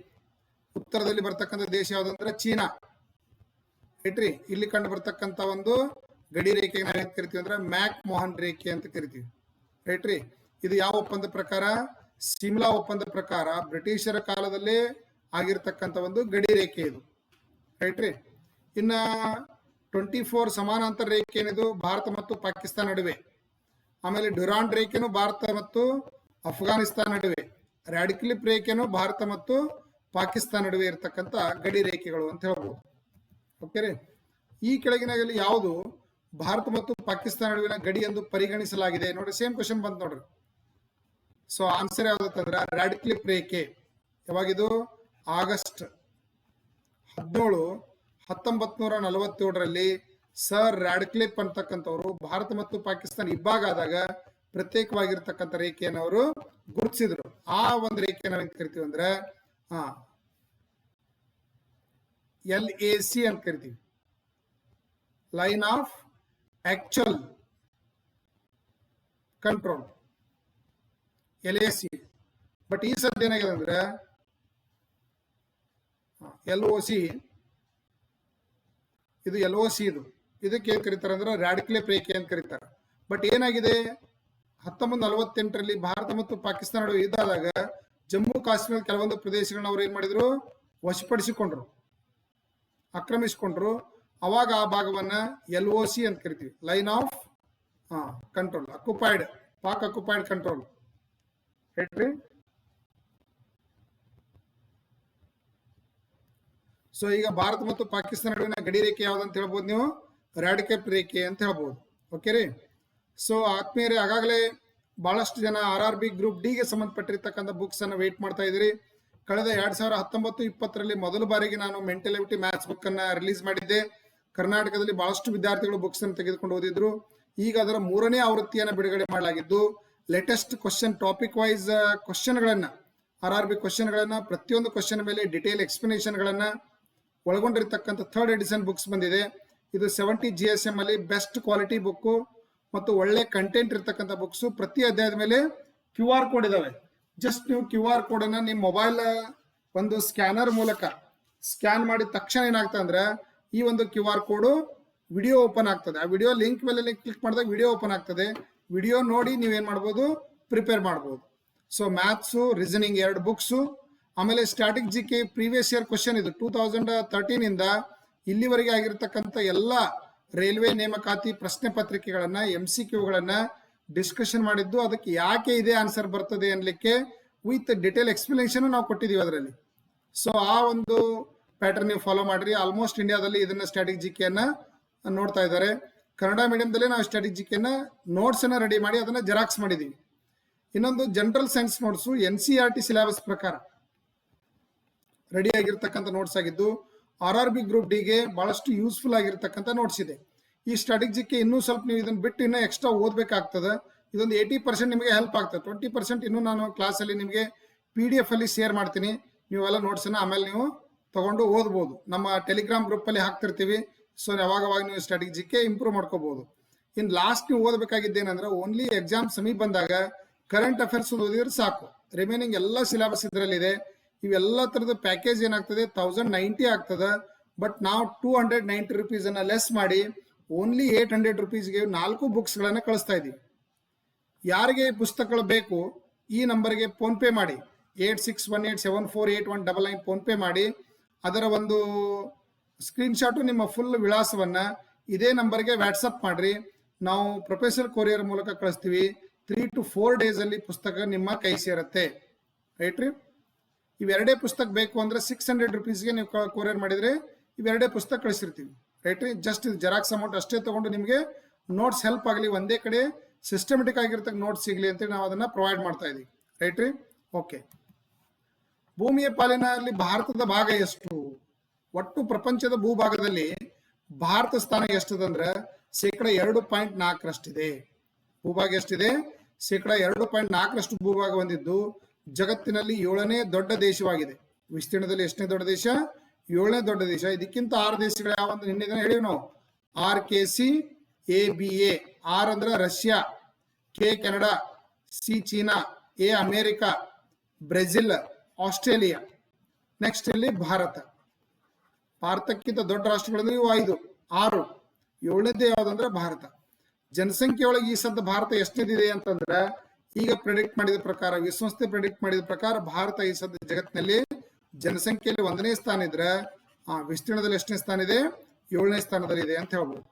ಉತ್ತರದಲ್ಲಿ ಬರ್ತಕ್ಕಂಥ ದೇಶ ಯಾವ್ದಂದ್ರೆ ಚೀನಾ, ರೈಟ್ರಿ. ಇಲ್ಲಿ ಕಂಡು ಬರ್ತಕ್ಕಂಥ ಒಂದು ಗಡಿ ರೇಖೆ ನಾವು ಕರಿತೀವಿ ಅಂದ್ರೆ ಮ್ಯಾಕ್ ಮೋಹನ್ ರೇಖೆ ಅಂತ ಕರಿತೀವಿ, ರೈಟ್ರಿ. ಇದು ಯಾವ ಒಪ್ಪಂದ ಪ್ರಕಾರ? ಸಿಮ್ಲಾ ಒಪ್ಪಂದ ಪ್ರಕಾರ ಬ್ರಿಟಿಷರ ಕಾಲದಲ್ಲೇ ಆಗಿರ್ತಕ್ಕಂಥ ಒಂದು ಗಡಿ ರೇಖೆ ಇದು, ರೈಟ್ರಿ. ಇನ್ನ 24 ಸಮಾನಾಂತರ ರೇಖೆ ಏನಿದು ಭಾರತ ಮತ್ತು ಪಾಕಿಸ್ತಾನ ನಡುವೆ. ಆಮೇಲೆ ಡ್ಯುರಾಂಟ್ ರೇಖೆನು ಭಾರತ ಮತ್ತು ಅಫ್ಘಾನಿಸ್ತಾನ ನಡುವೆ. ರೆಡ್ ಕ್ಲಿಪ್ ರೇಖೆನು ಭಾರತ ಮತ್ತು ಪಾಕಿಸ್ತಾನ ನಡುವೆ ಇರತಕ್ಕಂಥ ಗಡಿ ರೇಖೆಗಳು ಅಂತ ಹೇಳ್ಬೋದು. ಓಕೆ ರೀ. ಈ ಕೆಳಗಿನಲ್ಲಿ ಯಾವುದು ಭಾರತ ಮತ್ತು ಪಾಕಿಸ್ತಾನ ನಡುವಿನ ಗಡಿ ಎಂದು ಪರಿಗಣಿಸಲಾಗಿದೆ? ನೋಡಿ, ಸೇಮ್ ಕ್ವಶನ್ ಬಂತು ನೋಡ್ರಿ. ಸೊ ಆನ್ಸರ್ ಯಾವ್ದಂದ್ರೆ ರೆಡ್ ಕ್ಲಿಪ್ ರೇಖೆ. ಯಾವಾಗಿದು? ಆಗಸ್ಟ್ 17, 1947ರಲ್ಲಿ ಸರ್ ರೆಡ್ ಕ್ಲಿಪ್ ಅಂತಕ್ಕಂಥವ್ರು ಭಾರತ ಮತ್ತು ಪಾಕಿಸ್ತಾನ ಇಬ್ಬಾಗ ಆದಾಗ ಪ್ರತ್ಯೇಕವಾಗಿರ್ತಕ್ಕಂಥ ರೇಖೆಯನ್ನು ಅವರು ಗುರುತಿಸಿದ್ರು. ಆ ಒಂದು ರೇಖೆ ನಾವೇನ್ ಕರಿತೀವಿ ಅಂದ್ರೆ LAC ಅಂತ ಕರಿತೀವಿ, line of actual control, LAC. But ಈ ಸದ್ಯ ಏನಾಗಿದೆ ಅಂದ್ರೆ LOC. ಇದು LOC. ಇದಕ್ಕೆ ಏನ್ ಕರೀತಾರೆ ಅಂದ್ರೆ ರೆಡ್ ಕ್ಲಿಪ್ ರೇಖೆ ಅಂತ ಕರೀತಾರೆ. ಬಟ್ ಏನಾಗಿದೆ, 1948ರಲ್ಲಿ ಭಾರತ ಮತ್ತು ಪಾಕಿಸ್ತಾನ ನಡುವೆ ಇದ್ದಾದಾಗ ಜಮ್ಮು ಕಾಶ್ಮೀರ ಕೆಲವೊಂದು ಪ್ರದೇಶಗಳನ್ನ ಅವ್ರು ಏನ್ ಮಾಡಿದ್ರು? ವಶಪಡಿಸಿಕೊಂಡ್ರು, ಆಕ್ರಮಿಸಿಕೊಂಡ್ರು. ಅವಾಗ ಆ ಭಾಗವನ್ನ LOC ಅಂತ ಕರಿತೀವಿ, line of control, occupied, Pak occupied control, ರೈಟ್ರಿ. ಸೊ ಈಗ ಭಾರತ ಮತ್ತು ಪಾಕಿಸ್ತಾನ ನಡುವಿನ ಗಡಿ ರೇಖೆ ಯಾವ್ದಂತ ಹೇಳ್ಬೋದು ನೀವು? ರೆಡ್ ಕ್ಲಿಪ್ ರೇಖೆ ಅಂತ ಹೇಳ್ಬೋದು. ಓಕೆ ರೀ. ಸೊ ಆತ್ಮೀಯರೇ, ಆಗಾಗಲೇ ಬಹಳಷ್ಟು ಜನ RRB ಗ್ರೂಪ್ ಡಿ ಗೆ ಸಂಬಂಧಪಟ್ಟಿರ್ತಕ್ಕಂಥ ಬುಕ್ಸ್ ಅನ್ನು ವೇಟ್ ಮಾಡ್ತಾ ಇದ್ರಿ. ಕಳೆದ 2019-20ರಲ್ಲಿ ಮೊದಲ ಬಾರಿಗೆ ನಾನು ಮೆಂಟಲಿಟಿ ಮ್ಯಾಥ್ಸ್ ಬುಕ್ ಅನ್ನ ರಿಲೀಸ್ ಮಾಡಿದ್ದೆ. ಕರ್ನಾಟಕದಲ್ಲಿ ಬಹಳಷ್ಟು ವಿದ್ಯಾರ್ಥಿಗಳು ಬುಕ್ಸ್ ಅನ್ನು ತೆಗೆದುಕೊಂಡು ಓದಿದ್ರು. ಈಗ ಅದರ 3ನೇ ಆವೃತ್ತಿಯನ್ನು ಬಿಡುಗಡೆ ಮಾಡಲಾಗಿದ್ದು, ಲೇಟೆಸ್ಟ್ ಕ್ವಶನ್, ಟಾಪಿಕ್ ವೈಸ್ ಕ್ವಶನ್ಗಳನ್ನ, RRB ಕ್ವಶನ್ಗಳನ್ನ, ಪ್ರತಿಯೊಂದು ಕ್ವಶನ್ ಮೇಲೆ ಡಿಟೇಲ್ ಎಕ್ಸ್ಪ್ಲನೇಷನ್ ಗಳನ್ನ ಒಳಗೊಂಡಿರ್ತಕ್ಕಂಥ 3rd ಎಡಿಷನ್ ಬುಕ್ಸ್ ಬಂದಿದೆ. ಇದು 70 GSM ಅಲ್ಲಿ ಬೆಸ್ಟ್ ಕ್ವಾಲಿಟಿ ಬುಕ್ ಮತ್ತು ಒಳ್ಳೆ ಕಂಟೆಂಟ್ ಇರ್ತಕ್ಕಂಥ ಬುಕ್ಸ್. ಪ್ರತಿ ಅಧ್ಯಾಯದ ಮೇಲೆ QR ಕೋಡ್ ಇದಾವೆ. ಜಸ್ಟ್ ನೀವು QR ಕೋಡ್ ಅನ್ನ ನಿಮ್ಮ ಮೊಬೈಲ್ ಒಂದು ಸ್ಕ್ಯಾನರ್ ಮೂಲಕ ಸ್ಕ್ಯಾನ್ ಮಾಡಿದ ತಕ್ಷಣ ಏನಾಗ್ತದೆ ಅಂದ್ರೆ ಈ ಒಂದು QR ಕೋಡ್ ವಿಡಿಯೋ ಓಪನ್ ಆಗ್ತದೆ. ಆ ವಿಡಿಯೋ ಲಿಂಕ್ ಮೇಲೆ ಕ್ಲಿಕ್ ಮಾಡಿದಾಗ ವಿಡಿಯೋ ಓಪನ್ ಆಗ್ತದೆ. ವಿಡಿಯೋ ನೋಡಿ ನೀವೇನ್ ಮಾಡ್ಬೋದು? ಪ್ರಿಪೇರ್ ಮಾಡ್ಬೋದು. ಸೊ ಮ್ಯಾಥ್ಸು, ರೀಸನಿಂಗ್ 2 ಬುಕ್ಸು, ಆಮೇಲೆ static GK previous year question. ಇದು 2013 ಇಂದ ಇಲ್ಲಿವರೆಗೆ ಆಗಿರ್ತಕ್ಕಂಥ ಎಲ್ಲ ರೈಲ್ವೆ ನೇಮಕಾತಿ ಪ್ರಶ್ನೆ ಪತ್ರಿಕೆಗಳನ್ನ, MCQಗಳನ್ನ ಡಿಸ್ಕಷನ್ ಮಾಡಿದ್ದು. ಅದಕ್ಕೆ ಯಾಕೆ ಇದೇ ಆನ್ಸರ್ ಬರ್ತದೆ ಅನ್ಲಿಕ್ಕೆ ವಿತ್ ಡಿಟೇಲ್ ಎಕ್ಸ್ಪ್ಲನೇಷನ್ ನಾವು ಕೊಟ್ಟಿದೀವಿ ಅದರಲ್ಲಿ. ಸೊ ಆ ಒಂದು ಪ್ಯಾಟರ್ನ್ ನೀವು ಫಾಲೋ ಮಾಡ್ರಿ. ಆಲ್ಮೋಸ್ಟ್ ಇಂಡಿಯಾದಲ್ಲಿ ಇದನ್ನ ಸ್ಟ್ಯಾಟಿಕ್ GK ಅನ್ನ ನೋಡ್ತಾ ಇದ್ದಾರೆ. ಕನ್ನಡ ಮೀಡಿಯಂದಲ್ಲಿ ನಾವು ಸ್ಟ್ಯಾಟಿಕ್ GK ಅನ್ನ ನೋಟ್ಸ್ ಅನ್ನ ರೆಡಿ ಮಾಡಿ ಅದನ್ನ ಜೆರಾಕ್ಸ್ ಮಾಡಿದೀವಿ. ಇನ್ನೊಂದು general science notes NCERT syllabus ಪ್ರಕಾರ ರೆಡಿ ಆಗಿರ್ತಕ್ಕಂಥ ನೋಟ್ಸ್ ಆಗಿದ್ದು, RRB ಗ್ರೂಪ್ ಡಿ ಗೆ ಬಹಳಷ್ಟು ಯೂಸ್ಫುಲ್ ಆಗಿರ್ತಕ್ಕಂಥ ನೋಟ್ಸ್ ಇದೆ. ಈ ಸ್ಟ್ಯಾಟಿಕ್ GK ಇನ್ನೂ ಸ್ವಲ್ಪ ನೀವು ಇದನ್ನ ಬಿಟ್ಟು ಇನ್ನೂ ಎಕ್ಸ್ಟ್ರಾ ಓದಬೇಕಾಗ್ತದೆ. ಇದೊಂದು 80% ನಿಮಗೆ ಹೆಲ್ಪ್ ಆಗ್ತದೆ. 20% ಇನ್ನೂ ನಾನು ಕ್ಲಾಸಲ್ಲಿ ನಿಮಗೆ PDF ಅಲ್ಲಿ ಶೇರ್ ಮಾಡ್ತೀನಿ. ನೀವೆಲ್ಲ ನೋಟ್ಸನ್ನ ಆಮೇಲೆ ನೀವು ತಗೊಂಡು ಓದ್ಬೋದು. ನಮ್ಮ ಟೆಲಿಗ್ರಾಮ್ ಗ್ರೂಪ್ ಅಲ್ಲಿ ಹಾಕ್ತಿರ್ತೀವಿ. ಸೊ ಯಾವಾಗ ನೀವು ಸ್ಟ್ಯಾಟಿಕ್ GK ಇಂಪ್ರೂವ್ ಮಾಡ್ಕೋಬಹುದು. ಇನ್ ಲಾಸ್ಟ್ ನೀವು ಓದಬೇಕಾಗಿದ್ದೇನಂದ್ರೆ ಓನ್ಲಿ ಎಕ್ಸಾಮ್ ಸಮೀಪ ಬಂದಾಗ ಕರೆಂಟ್ ಅಫೇರ್ಸ್ ಓದಿದ್ರೆ ಸಾಕು. ರಿಮೈನಿಂಗ್ ಎಲ್ಲ ಸಿಲೆಬಸ್ ಇದರಲ್ಲಿದೆ. ಇವೆಲ್ಲ ತರದ ಪ್ಯಾಕೇಜ್ ಏನಾಗ್ತದೆ 1090 ಆಗ್ತದೆ. ಬಟ್ ನಾವು 290 rupees ಅನ್ನ ಲೆಸ್ ಮಾಡಿ ಓನ್ಲಿ 800 rupeesಗೆ 4 ಬುಕ್ಸ್ ಗಳನ್ನ ಕಳಿಸ್ತಾ ಇದೀವಿ. ಯಾರಿಗೆ ಪುಸ್ತಕಗಳು ಬೇಕು ಈ ನಂಬರ್ಗೆ ಫೋನ್ ಪೇ ಮಾಡಿ, 8618748199 ಫೋನ್ ಪೇ ಮಾಡಿ. ಅದರ ಒಂದು ಸ್ಕ್ರೀನ್ಶಾಟ್ ನಿಮ್ಮ ಫುಲ್ ವಿಳಾಸವನ್ನ ಇದೇ ನಂಬರ್ಗೆ ವಾಟ್ಸಪ್ ಮಾಡ್ರಿ. ನಾವು ಪ್ರೊಫೆಸರ್ ಕೊರಿಯರ್ ಮೂಲಕ ಕಳಿಸ್ತೀವಿ. 3 to 4 days ಅಲ್ಲಿ ಪುಸ್ತಕ ನಿಮ್ಮ ಕೈ ಸೇರುತ್ತೆ, ರೈಟ್ ರೀ. ಇವೆರಡೇ ಪುಸ್ತಕ ಬೇಕು ಅಂದ್ರೆ 600 rupeesಗೆ ನೀವು ಕೊರಿಯರ್ ಮಾಡಿದ್ರೆ ಇವೆರಡೇ ಪುಸ್ತಕ ಕಳಿಸಿರ್ತೀವಿ, ರೈಟ್ ರೀ. ಜಸ್ಟ್ ಇದು ಜೆರಾಕ್ಸ್ ಅಮೌಂಟ್ ಅಷ್ಟೇ ತಗೊಂಡು ನಿಮಗೆ ನೋಟ್ಸ್ ಹೆಲ್ಪ್ ಆಗಲಿ, ಒಂದೇ ಕಡೆ ಸಿಸ್ಟಮೆಟಿಕ್ ಆಗಿರ್ತಕ್ಕ ನೋಟ್ಸ್ ಸಿಗಲಿ ಅಂತೇಳಿ ನಾವು ಅದನ್ನ ಪ್ರೊವೈಡ್ ಮಾಡ್ತಾ ಇದೀವಿ, ರೈಟ್ ರೀ. ಓಕೆ, ಭೂಮಿಯ ಪಾಲಿನಲ್ಲಿ ಭಾರತದ ಭಾಗ ಎಷ್ಟು? ಒಟ್ಟು ಪ್ರಪಂಚದ ಭೂಭಾಗದಲ್ಲಿ ಭಾರತ ಸ್ಥಾನ ಎಷ್ಟದಂದ್ರೆ ಶೇಕಡ 2.4ರಷ್ಟಿದೆ. ಭೂಭಾಗ ಎಷ್ಟಿದೆ? ಶೇಕಡ 2.4ರಷ್ಟು ಭೂಭಾಗ ಹೊಂದಿದ್ದು ಜಗತ್ತಿನಲ್ಲಿ 7ನೇ ದೊಡ್ಡ ದೇಶವಾಗಿದೆ. ವಿಸ್ತೀರ್ಣದಲ್ಲಿ ಎಷ್ಟನೇ ದೊಡ್ಡ ದೇಶ? 7ನೇ ದೊಡ್ಡ ದೇಶ. ಇದಕ್ಕಿಂತ 6 ದೇಶಗಳು ಯಾವಂತ ನಿನ್ನೆ ದಿನ ಹೇಳಿವಿ ನಾವು. RKCABA. ಆರ್ ಅಂದ್ರೆ Russia, K Canada, C China, A America, Brazil, Australia. Next ಇಲ್ಲಿ ಭಾರತ. ಭಾರತಕ್ಕಿಂತ ದೊಡ್ಡ ರಾಷ್ಟ್ರಗಳಲ್ಲಿ ಇವು 6. 7ನೇದೇ ಯಾವ್ದಂದ್ರೆ ಭಾರತ. ಜನಸಂಖ್ಯೆ ಒಳಗೆ ಈ ಸದ್ದ ಭಾರತ ಎಷ್ಟನೇದಿದೆ ಅಂತಂದ್ರೆ ಈಗ ಪ್ರೆಡಿಕ್ಟ್ ಮಾಡಿದ ಪ್ರಕಾರ, ವಿಶ್ವಸಂಸ್ಥೆ ಪ್ರೆಡಿಕ್ಟ್ ಮಾಡಿದ ಪ್ರಕಾರ ಭಾರತ ಈ ಸದ್ದ ಜಗತ್ತಿನಲ್ಲಿ ಜನಸಂಖ್ಯೆಯಲ್ಲಿ 1ನೇ ಸ್ಥಾನ ಇದ್ರೆ ವಿಸ್ತೀರ್ಣದಲ್ಲಿ ಎಷ್ಟನೇ ಸ್ಥಾನ ಇದೆ? 7ನೇ ಸ್ಥಾನದಲ್ಲಿ ಇದೆ ಅಂತ ಹೇಳ್ಬೋದು.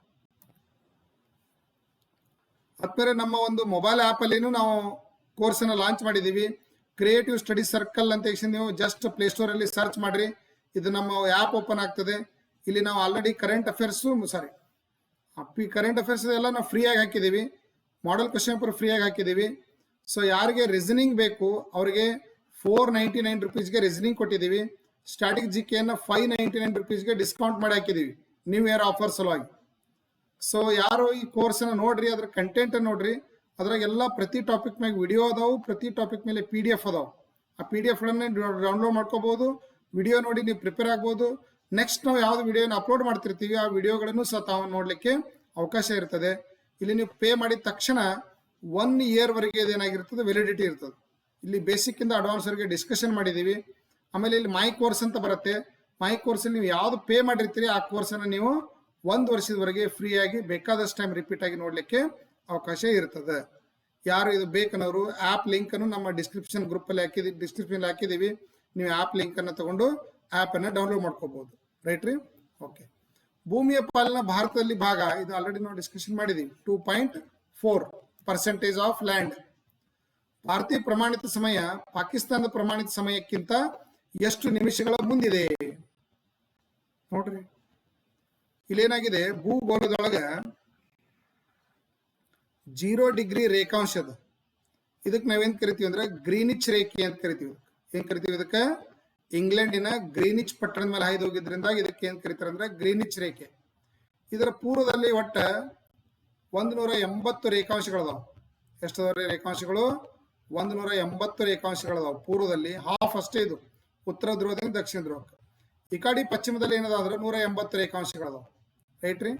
ಅದ್ಮೇಲೆ ನಮ್ಮ ಒಂದು ಮೊಬೈಲ್ ಆಪ್ ಅಲ್ಲಿ ನಾವು ಕೋರ್ಸ್ ಅನ್ನ ಲಾಂಚ್ ಮಾಡಿದೀವಿ. ಕ್ರಿಯೇಟಿವ್ ಸ್ಟಡಿ ಸರ್ಕಲ್ ಅಂತ ನೀವು ಜಸ್ಟ್ ಪ್ಲೇಸ್ಟೋರ್ ಅಲ್ಲಿ ಸರ್ಚ್ ಮಾಡ್ರಿ. ಇದು ನಮ್ಮ ಆಪ್ ಓಪನ್ ಆಗ್ತದೆ. ಇಲ್ಲಿ ನಾವು ಆಲ್ರೆಡಿ ಕರೆಂಟ್ ಅಫೇರ್ಸ್ ಎಲ್ಲ ನಾವು ಫ್ರೀ ಆಗಿ ಹಾಕಿದೀವಿ. ಮಾಡೆಲ್ ಕ್ವಶನ್ ಪೇಪರ್ ಫ್ರೀ ಆಗಿ ಹಾಕಿದೀವಿ. ಸೊ ಯಾರಿಗೆ ರೀಸನಿಂಗ್ ಬೇಕು ಅವರಿಗೆ 499 ರುಪೀಸ್ಗೆ ರೀಸನಿಂಗ್ ಕೊಟ್ಟಿದ್ದೀವಿ. ಸ್ಟಾಟಿಕ್ ಜಿಕೆ ಅನ್ನ 599 ರುಪೀಸ್ಗೆ ಡಿಸ್ಕೌಂಟ್ ಮಾಡಿ ಹಾಕಿದೀವಿ ನ್ಯೂ ಇಯರ್ ಆಫರ್ ಸಲುವಾಗಿ. ಸೊ ಯಾರು ಈ ಕೋರ್ಸ್ ಅನ್ನ ನೋಡ್ರಿ, ಅದ್ರ ಕಂಟೆಂಟ್ ನೋಡ್ರಿ. ಅದ್ರಾಗೆಲ್ಲ ಪ್ರತಿ ಟಾಪಿಕ್ ಮೇಲೆ ವಿಡಿಯೋ ಅದಾವು, ಪ್ರತಿ ಟಾಪಿಕ್ ಮೇಲೆ PDF ಅದಾವು. ಆ PDF ಗಳನ್ನ ಡೌನ್ಲೋಡ್ ಮಾಡ್ಕೋಬಹುದು. ವಿಡಿಯೋ ನೋಡಿ ನೀವು ಪ್ರಿಪೇರ್ ಆಗ್ಬೋದು. ನೆಕ್ಸ್ಟ್ ನಾವು ಯಾವ್ದು ವಿಡಿಯೋನ ಅಪ್ಲೋಡ್ ಮಾಡ್ತಿರ್ತೀವಿ ಆ ವಿಡಿಯೋಗಳನ್ನು ಸಹ ತಾವು ನೋಡ್ಲಿಕ್ಕೆ ಅವಕಾಶ ಇರ್ತದೆ. ಇಲ್ಲಿ ನೀವು ಪೇ ಮಾಡಿದ ತಕ್ಷಣ 1 ಇಯರ್ ವರೆಗೆ ಇದೇನಾಗಿರ್ತದೆ, ವ್ಯಾಲಿಡಿಟಿ ಇರ್ತದೆ. ಇಲ್ಲಿ ಬೇಸಿಕ್ ಇಂದ ಅಡ್ವಾನ್ಸ್ ವರೆಗೆ ಡಿಸ್ಕಷನ್ ಮಾಡಿದೀವಿ. ಆಮೇಲೆ ಇಲ್ಲಿ ಮೈ ಕೋರ್ಸ್ ಅಂತ ಬರುತ್ತೆ. ಮೈ ಕೋರ್ಸ್ ಅಲ್ಲಿ ನೀವು ಯಾವ್ದು ಪೇ ಮಾಡಿರ್ತೀರಿ ಆ ಕೋರ್ಸ್ ಅನ್ನ ನೀವು 1 ವರ್ಷದವರೆಗೆ ಫ್ರೀ ಆಗಿ ಬೇಕಾದಷ್ಟು ಟೈಮ್ ರಿಪೀಟ್ ಆಗಿ ನೋಡ್ಲಿಕ್ಕೆ ಅವಕಾಶ ಇರ್ತದೆ. ಯಾರು ಇದು ಬೇಕನ್ನೋರು ಆಪ್ ಲಿಂಕ್ ಅನ್ನು ನಮ್ಮ ಡಿಸ್ಕ್ರಿಪ್ಷನ್ ಗ್ರೂಪ್ ಅಲ್ಲಿ ಹಾಕಿದೀವಿ. ನೀವು ಆಪ್ ಲಿಂಕ್ ಅನ್ನ ತಗೊಂಡು ಆಪ್ ಅನ್ನ ಡೌನ್ಲೋಡ್ ಮಾಡ್ಕೋಬಹುದು. ರೈಟ್ ರೀ? ಓಕೆ. ಭೂಮಿಯ ಪಾಲಿನ ಭಾರತದಲ್ಲಿ ಭಾಗ ಇದು ಆಲ್ರೆಡಿ ನಾವು ಡಿಸ್ಕಷನ್ ಮಾಡಿದೀವಿ. 2.4% ಆಫ್ ಲ್ಯಾಂಡ್. ಭಾರತೀಯ ಪ್ರಮಾಣಿತ ಸಮಯ ಪಾಕಿಸ್ತಾನದ ಪ್ರಮಾಣಿತ ಸಮಯಕ್ಕಿಂತ ಎಷ್ಟು ನಿಮಿಷಗಳ ಮುಂದಿದೆ ನೋಡ್ರಿ. ಇಲ್ಲೇನಾಗಿದೆ, ಭೂಗೋಳದೊಳಗ 0 ಡಿಗ್ರಿ ರೇಖಾಂಶದ ಇದಕ್ಕೆ ನಾವೇನ್ ಕರಿತೀವಿ ಅಂದ್ರೆ ಗ್ರೀನಿಚ್ ರೇಖೆ ಅಂತ ಕರಿತೀವಿ. ಏನ್ ಕರಿತೀವಿ ಇದಕ್ಕೆ? ಇಂಗ್ಲೆಂಡಿನ ಗ್ರೀನಿಚ್ ಪಟ್ಟಣದ ಮೇಲೆ ಹಾಯ್ದು ಹೋಗಿದ್ರಿಂದ ಇದಕ್ಕೆ ಏನ್ ಕರೀತಾರೆ ಅಂದ್ರೆ ಗ್ರೀನಿಚ್ ರೇಖೆ. ಇದರ ಪೂರ್ವದಲ್ಲಿ ಒಟ್ಟ 180 ರೇಖಾಂಶಗಳದಾವ. ಎಷ್ಟದವ್ರಿ ರೇಖಾಂಶಗಳು? 180 ರೇಖಾಂಶಗಳದಾವ ಪೂರ್ವದಲ್ಲಿ. ಹಾಫ್ ಅಷ್ಟೇ ಇದು ಉತ್ತರ ಧ್ರುವದಿಂದ ದಕ್ಷಿಣ ಧ್ರುವಕ್ಕೆ. ಈ ಕಡೆ ಪಶ್ಚಿಮದಲ್ಲಿ ಏನದ ಅಂದ್ರೆ 180 ರೇಖಾಂಶಗಳದಾವ. ರೈಟ್ ರೀ?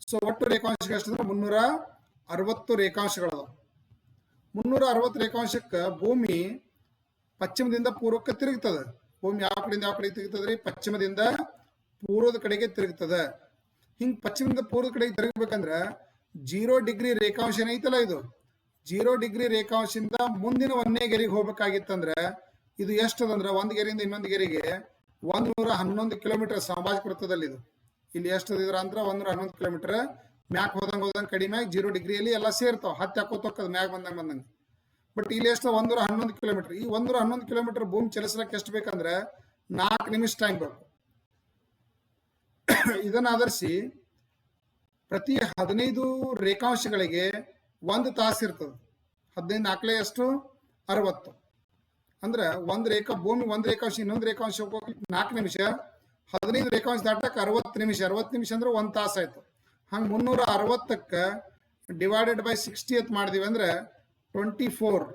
ಸೊ ಒಟ್ಟು ರೇಖಾಂಶಗಳು ಎಷ್ಟಂದ್ರೆ 360 ರೇಖಾಂಶಗಳದಾವ. 360 ರೇಖಾಂಶಕ್ಕೆ ಭೂಮಿ ಪಶ್ಚಿಮದಿಂದ ಪೂರ್ವಕ್ಕೆ ತಿರುಗ್ತದೆ. ಭೂಮಿ ಯಾವ ಕಡೆಯಿಂದ ಯಾವ ಕಡೆಗೆ ತಿರುಗ್ತದ್ರಿ? ಪಶ್ಚಿಮದಿಂದ ಪೂರ್ವದ ಕಡೆಗೆ ತಿರುಗ್ತದೆ. ಹಿಂಗ್ ಪಶ್ಚಿಮದಿಂದ ಪೂರ್ವದ ಕಡೆಗೆ ತಿರುಗಬೇಕಂದ್ರ 0 ಡಿಗ್ರಿ ರೇಖಾಂಶ ಏನೈತಲ್ಲ, ಇದು 0 ಡಿಗ್ರಿ ರೇಖಾಂಶದಿಂದ ಮುಂದಿನ 1ನೇ ಗೆರೆಗೆ ಹೋಗ್ಬೇಕಾಗಿತ್ತಂದ್ರ ಇದು ಎಷ್ಟದಂದ್ರ ಒಂದ್ ಗೆರೆಯಿಂದ ಇನ್ನೊಂದು ಗೆರೆಗೆ 111 ಕಿಲೋಮೀಟರ್ ಸಾಮಾಜಿಕ ವೃತ್ತದಲ್ಲಿ. ಇದು ಇಲ್ಲಿ ಎಷ್ಟದಿದ್ರ ಅಂದ್ರ 111 ಕಿಲೋಮೀಟರ್. ಮ್ಯಾಕ್ ಹೋದಂಗ್ ಕಡಿಮೆ 0 ಡಿಗ್ರಿಯಲ್ಲಿ ಎಲ್ಲ ಸೇರ್ತಾವ. ಹತ್ತಿ ಹಾಕೋತಕ್ಕದ ಮ್ಯಾಗ್ ಬಂದಂಗ. ಬಟ್ ಇಲ್ಲಿ ಎಷ್ಟು? 111 ಕಿಲೋಮೀಟರ್. ಈ 111 ಕಿಲೋಮೀಟರ್ ಭೂಮಿ ಚಲಿಸಲಕ್ಕೆ ಎಷ್ಟು ಬೇಕಂದ್ರೆ 4 ನಿಮಿಷ ಟೈಮ್ ಬೇಕು. ಇದನ್ನ ಆಧರಿಸಿ ಪ್ರತಿ 15 ರೇಖಾಂಶಗಳಿಗೆ 1 ತಾಸು ಇರ್ತದೆ. 15 ನಾಲ್ಕಲೇ ಎಷ್ಟು? 60. ಅಂದ್ರೆ ಭೂಮಿ ಒಂದ್ ರೇಖಾಂಶ ಇನ್ನೊಂದು ರೇಖಾಂಶ ಹೋಗೋಕೆ 4 ನಿಮಿಷ. 15 ರೇಖಾಂಶ ದಾಟಕ್ಕೆ 60 ನಿಮಿಷ. 60 ನಿಮಿಷ ಅಂದ್ರೆ 1 ತಾಸು ಆಯ್ತು. ಹಂಗ 360ಕ್ಕೆ ಡಿವೈಡೆಡ್ ಬೈ 60 ಅಂತ ಮಾಡಿದೀವಿ ಅಂದ್ರೆ 24.